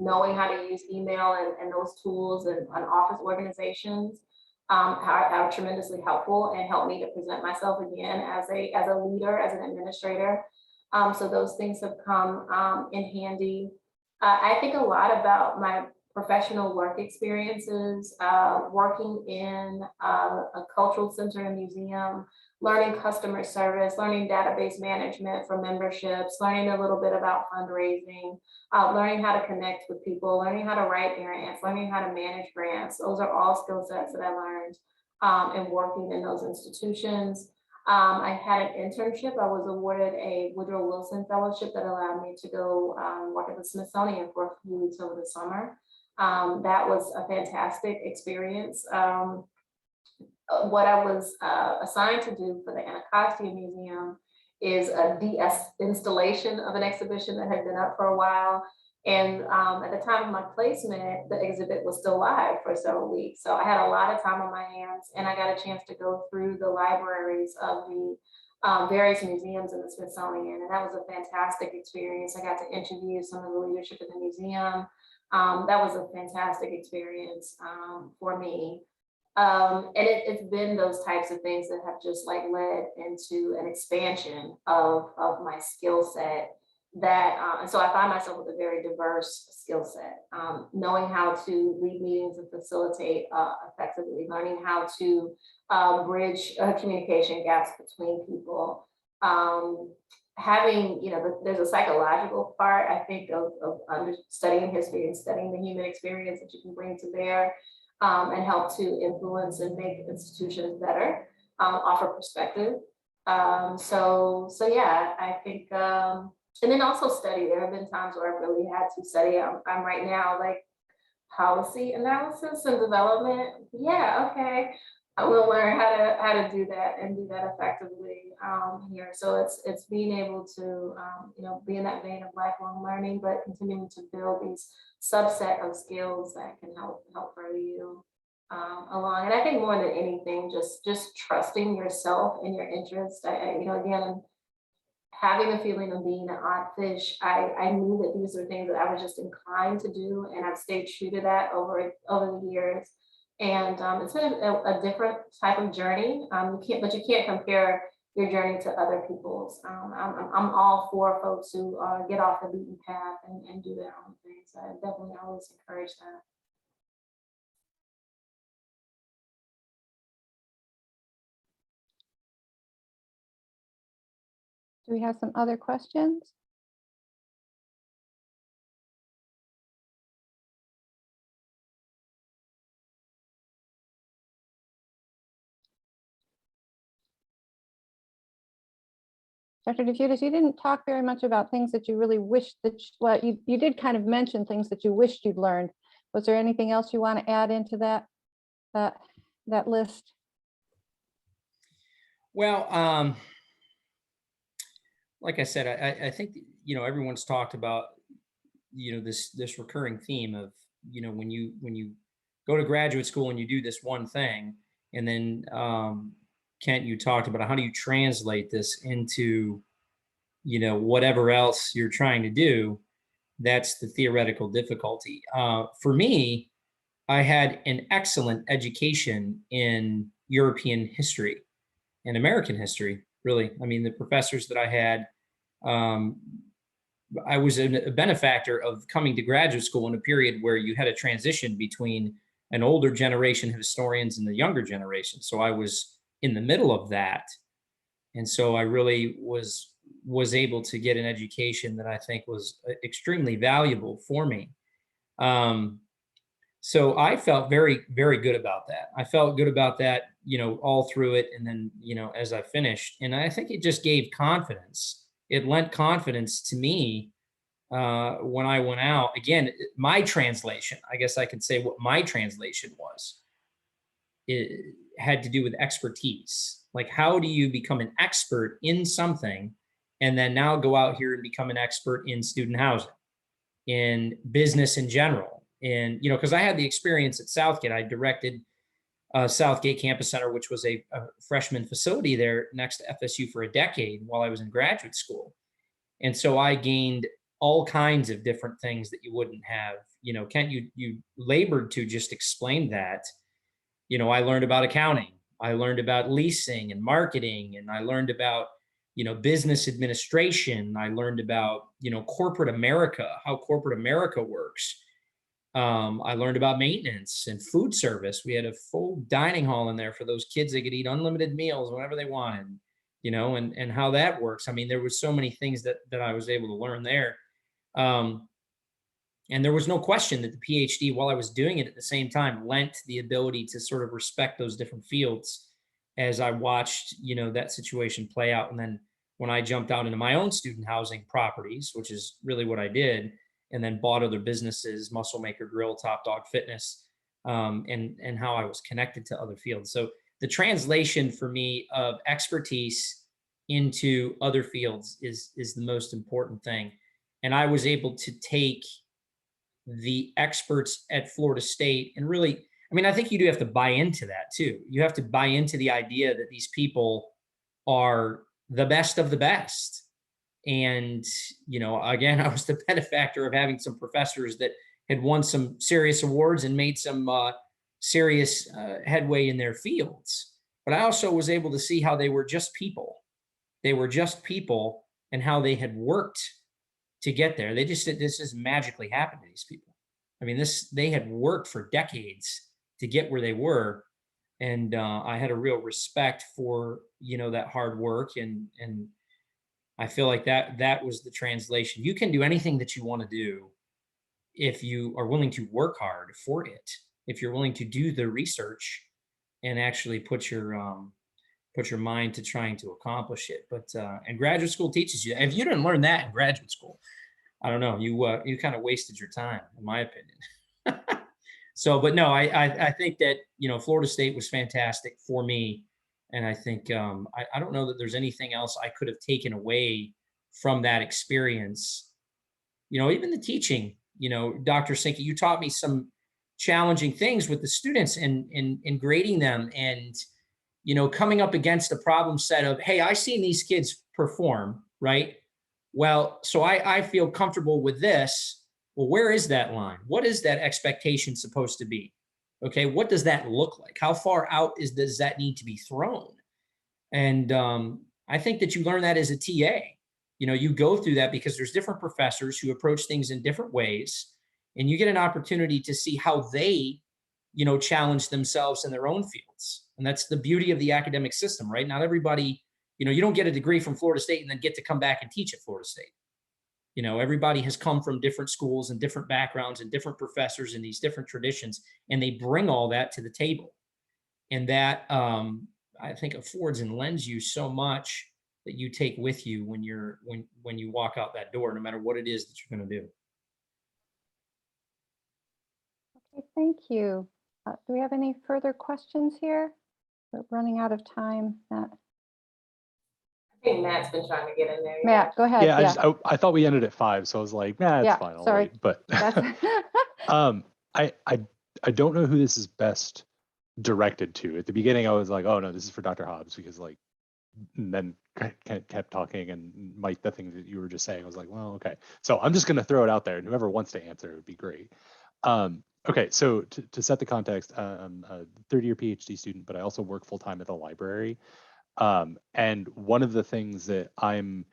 knowing how to use email and those tools and office organizations, are tremendously helpful and helped me to present myself again as a leader, as an administrator. So those things have come in handy. I think a lot about my professional work experiences, working in a cultural center and museum, learning customer service, learning database management for memberships, learning a little bit about fundraising, learning how to connect with people, learning how to write grants, learning how to manage grants. Those are all skill sets that I learned in working in those institutions. I had an internship. I was awarded a Woodrow Wilson Fellowship that allowed me to go work at the Smithsonian for a few weeks over the summer. That was a fantastic experience. What I was assigned to do for the Anacostia Museum is a de-installation of an exhibition that had been up for a while. And at the time of my placement, the exhibit was still live for several weeks. So I had a lot of time on my hands, and I got a chance to go through the libraries of the various museums in the Smithsonian. And that was a fantastic experience. I got to interview some of the leadership in the museum. That was a fantastic experience for me. And it's been those types of things that have just like led into an expansion of my skill set, that and so I find myself with a very diverse skill set, knowing how to lead meetings and facilitate effectively, learning how to bridge communication gaps between people, having, there's a psychological part, I think, of studying history and studying the human experience that you can bring to bear, and help to influence and make institutions better, offer perspective. So yeah, I think, and then also study. There have been times where I've really had to study. I'm right now like policy analysis and development. Yeah, okay. I will learn how to do that and do that effectively here. So it's being able to be in that vein of lifelong learning, but continuing to build these subset of skills that can help further you along. And I think more than anything, just trusting yourself and your interests. Again, having a feeling of being an odd fish, I knew that these are things that I was just inclined to do, and I've stayed true to that over the years. And it's been a different type of journey. You can't compare your journey to other people's. I'm all for folks who get off the beaten path and do their own things. So I definitely always encourage that. Do we have some other questions? Dr. DeFeudis, you didn't talk very much about things that you really wish that, you did kind of mention things that you wished you'd learned. Was there anything else you want to add into that list? Well, like I said, I think, everyone's talked about, this recurring theme of, when you go to graduate school and you do this one thing. And then Kent, you talked about how do you translate this into, whatever else you're trying to do. That's the theoretical difficulty. For me, I had an excellent education in European history and American history, really. I mean, the professors that I had, I was a benefactor of coming to graduate school in a period where you had a transition between an older generation of historians and the younger generation. So I was in the middle of that. And so I really was able to get an education that I think was extremely valuable for me. So I felt very, very good about that. I felt good about that, all through it. And then, as I finished, and I think it just gave confidence. It lent confidence to me when I went out. Again, my translation, I guess I could say what my translation was, it had to do with expertise. Like, how do you become an expert in something and then now go out here and become an expert in student housing, in business in general? And, because I had the experience at Southgate. I directed Southgate Campus Center, which was a freshman facility there next to FSU for a decade while I was in graduate school. And so I gained all kinds of different things that you wouldn't have. Kent, you labored to just explain that. I learned about accounting. I learned about leasing and marketing, and I learned about, business administration. I learned about, corporate America, how corporate America works. I learned about maintenance and food service. We had a full dining hall in there for those kids that could eat unlimited meals whenever they wanted, and how that works. I mean, there was so many things that I was able to learn there. And there was no question that the Ph.D., while I was doing it at the same time, lent the ability to sort of respect those different fields as I watched, that situation play out. And then when I jumped out into my own student housing properties, which is really what I did, and then bought other businesses, Muscle Maker Grill, Top Dog Fitness, and how I was connected to other fields. So the translation for me of expertise into other fields is the most important thing. And I was able to take the experts at Florida State and really, I think you do have to buy into that too. You have to buy into the idea that these people are the best of the best. And, again, I was the benefactor of having some professors that had won some serious awards and made some serious headway in their fields. But I also was able to see how they were just people. They were just people, and how they had worked to get there. They just said this just magically happened to these people. They had worked for decades to get where they were. And I had a real respect for, that hard work. And I feel like that was the translation. You can do anything that you want to do if you are willing to work hard for it, if you're willing to do the research and actually put your mind to trying to accomplish it. But and graduate school teaches you. If you didn't learn that in graduate school, I don't know, you kind of wasted your time, in my opinion. So, but no, I think that, Florida State was fantastic for me. And I think, I don't know that there's anything else I could have taken away from that experience. Even the teaching, Dr. Sinke, you taught me some challenging things with the students and grading them and, coming up against a problem set of, hey, I've seen these kids perform, right? Well, so I feel comfortable with this. Well, where is that line? What is that expectation supposed to be? Okay, what does that look like? How far out does that need to be thrown? And I think that you learn that as a TA. You go through that because there's different professors who approach things in different ways, and you get an opportunity to see how they, challenge themselves in their own fields. And that's the beauty of the academic system, right? Not everybody, you don't get a degree from Florida State and then get to come back and teach at Florida State. Everybody has come from different schools and different backgrounds and different professors in these different traditions, and they bring all that to the table. And that, I think, affords and lends you so much that you take with you when you walk out that door, no matter what it is that you're going to do. Okay, thank you. Do we have any further questions here? We're running out of time, Matt. I think Matt's been trying to get in there. Matt, go ahead. Yeah, I thought we ended at 5, so I was like, nah, it's Yeah, fine. I'll sorry. wait. But That's I I don't know who this is best directed to. At the beginning, I was like, oh no, this is for Dr. Hobbs, because like, and then kept talking, and Mike, the thing that you were just saying, I was like, well, okay. So I'm just going to throw it out there, and whoever wants to answer it would be great. Okay, so to set the context, I'm a third-year PhD student, but I also work full-time at the library. And one of the things that I'm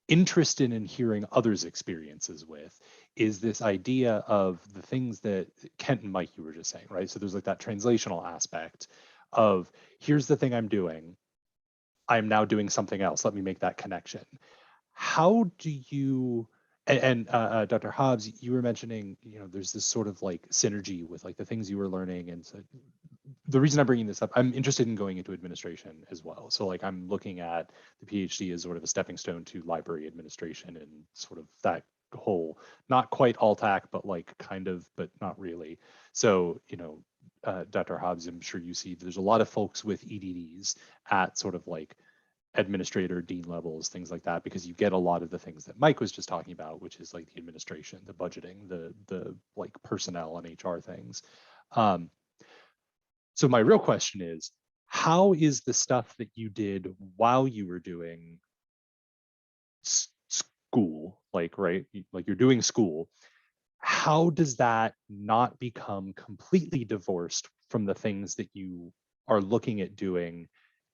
interested in hearing others' experiences with is this idea of the things that Kent and Mike, you were just saying, right? So there's like that translational aspect of, here's the thing I'm doing, I'm now doing something else, let me make that connection. How do you, and Dr. Hobbs, you were mentioning, you know, there's this sort of like synergy with like the things you were learning. And so the reason I'm bringing this up, I'm interested in going into administration as well. So like I'm looking at the PhD as sort of a stepping stone to library administration and sort of that whole, not quite alt-ac, but like kind of, but not really. So, you know, Dr. Hobbs, I'm sure you see there's a lot of folks with EDDs at sort of like administrator, dean levels, things like that, because you get a lot of the things that Mike was just talking about, which is like the administration, the budgeting, the like personnel and HR things. So my real question is, how is the stuff that you did while you were doing school, like, right, like you're doing school, how does that not become completely divorced from the things that you are looking at doing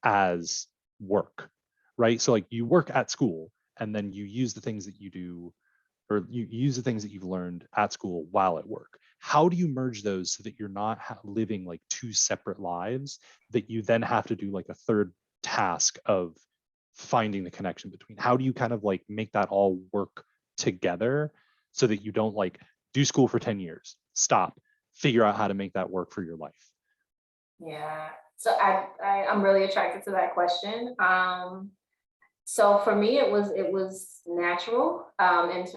as work, right? So like you work at school and then you use the things that you do, or you use the things that you've learned at school while at work. How do you merge those so that you're not living like two separate lives that you then have to do like a third task of finding the connection between? How do you kind of like make that all work together so that you don't like do school for 10 years, stop, figure out how to make that work for your life? Yeah, so I'm really attracted to that question. So for me, it was natural. And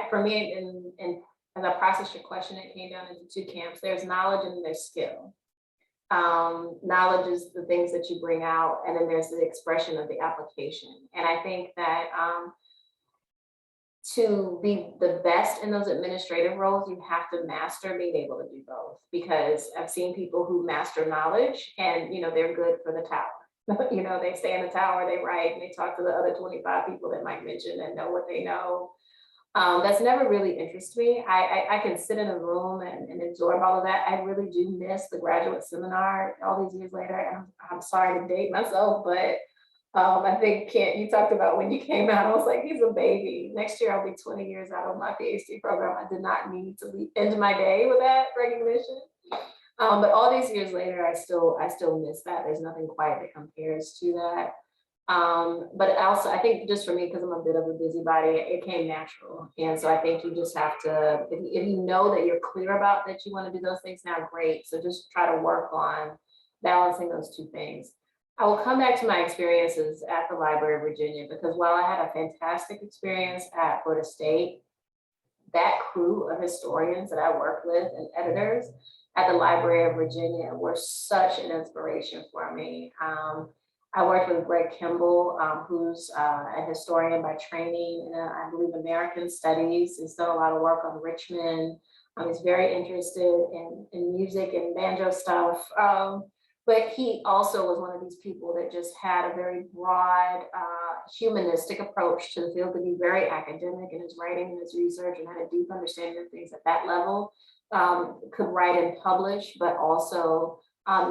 for me, in as I processed your question, it came down into two camps. There's knowledge and there's skill. Knowledge is the things that you bring out, and then there's the expression of the application. And I think that to be the best in those administrative roles, you have to master being able to do both, because I've seen people who master knowledge and, you know, they're good for the tower. You know, they stay in the tower, they write, and they talk to the other 25 people that Mike mentioned and know what they know. That's never really interested me. I can sit in a room and absorb all of that. I really do miss the graduate seminar all these years later. And I'm sorry to date myself, but I think, Kent, you talked about when you came out, I was like, he's a baby. Next year, I'll be 20 years out of my PhD program. I did not need to end my day with that recognition. But all these years later, I still miss that. There's nothing quite that compares to that. But also, I think just for me, because I'm a bit of a busybody, it came natural. And so I think you just have to, if you know that you're clear about that you want to do those things now, great. So just try to work on balancing those two things. I will come back to my experiences at the Library of Virginia, because while I had a fantastic experience at Florida State, that crew of historians that I worked with and editors at the Library of Virginia were such an inspiration for me. I worked with Greg Kimball, who's a historian by training in, I believe, American Studies. He's done a lot of work on Richmond. He's very interested in music and banjo stuff. But he also was one of these people that just had a very broad, humanistic approach to the field, could be very academic in his writing and his research, and had a deep understanding of things at that level, could write and publish, but also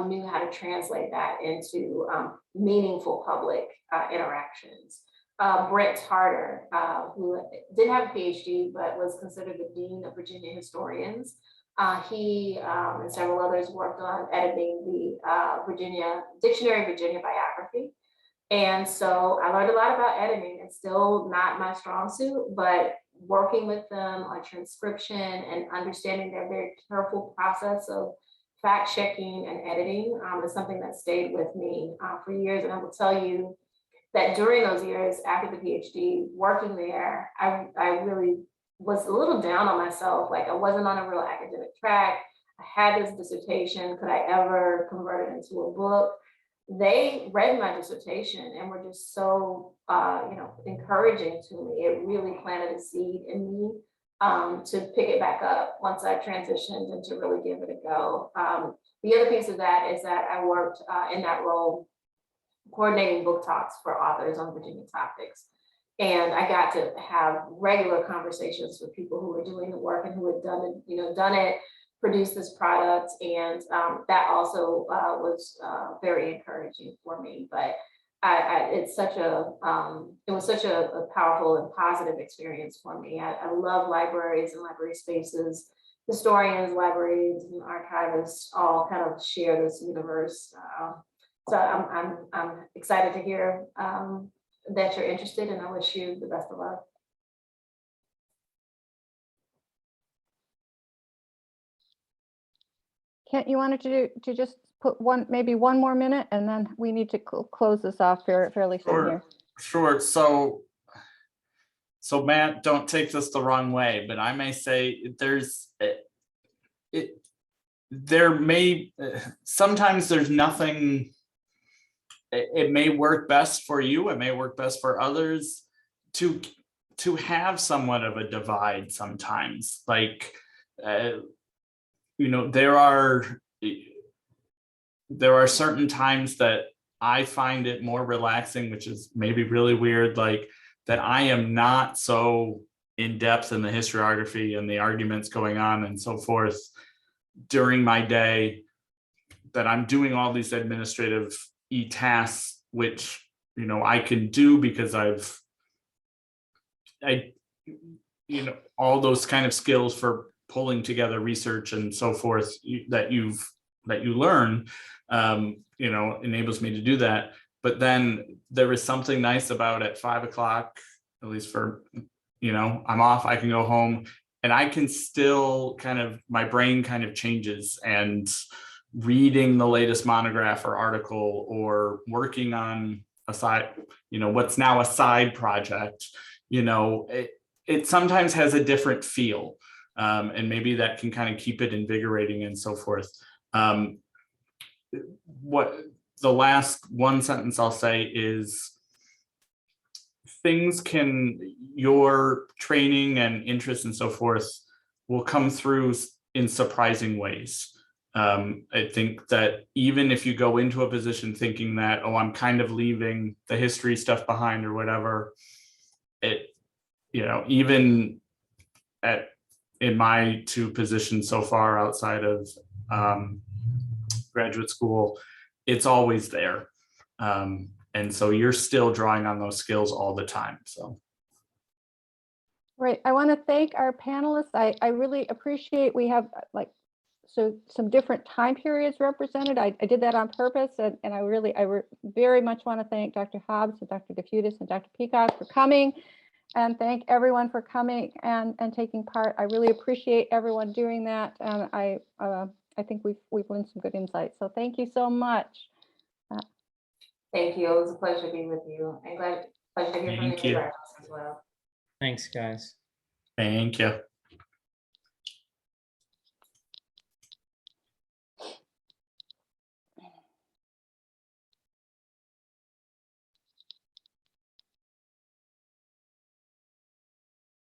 knew how to translate that into meaningful public interactions. Brent Tarter, who didn't have a PhD, but was considered the Dean of Virginia Historians. He and several others worked on editing the Dictionary of Virginia biography. And so I learned a lot about editing. It's still not my strong suit, but working with them on transcription and understanding their very careful process of fact checking and editing is something that stayed with me for years. And I will tell you that during those years after the PhD, working there, I really was a little down on myself. Like I wasn't on a real academic track. I had this dissertation. Could I ever convert it into a book? They read my dissertation and were just so, encouraging to me. It really planted a seed in me to pick it back up once I transitioned and to really give it a go. The other piece of that is that I worked in that role coordinating book talks for authors on Virginia topics. And I got to have regular conversations with people who were doing the work and who had done it, produced this product. And that also was very encouraging for me. But it was such a powerful and positive experience for me. I love libraries and library spaces. Historians, librarians, and archivists all kind of share this universe. So I'm excited to hear that you're interested, and I wish you the best of luck. Kent, you wanted to just put maybe one more minute, and then we need to close this off fairly soon here. Sure. So Matt, don't take this the wrong way, but I may say sometimes there's nothing. It may work best for you. It may work best for others to have somewhat of a divide sometimes. Like, there are certain times that I find it more relaxing, which is maybe really weird, like that I am not so in depth in the historiography and the arguments going on and so forth during my day, that I'm doing all these administrative tasks, which I can do because all those kind of skills for pulling together research and so forth that you learn enables me to do that. But then there is something nice about at 5 o'clock, at least for I'm off, I can go home and I can still my brain kind of changes, and reading the latest monograph or article or working on what's now a side project, it sometimes has a different feel. And maybe that can kind of keep it invigorating and so forth. What the last one sentence I'll say is your training and interest and so forth will come through in surprising ways. I think that even if you go into a position thinking that, I'm kind of leaving the history stuff behind or whatever, even in my 2 positions so far outside of graduate school, it's always there. And so you're still drawing on those skills all the time. So. Right. I want to thank our panelists. I really appreciate we have some different time periods represented. I did that on purpose, and I very much want to thank Dr. Hobbs and Dr. DeFeudis and Dr. Peacock for coming, and thank everyone for coming and taking part. I really appreciate everyone doing that, and I think we've learned some good insights. So thank you so much. Thank you. It was a pleasure to be with you. I'm glad. Pleasure to hear from you as well. Thanks, guys. Thank you.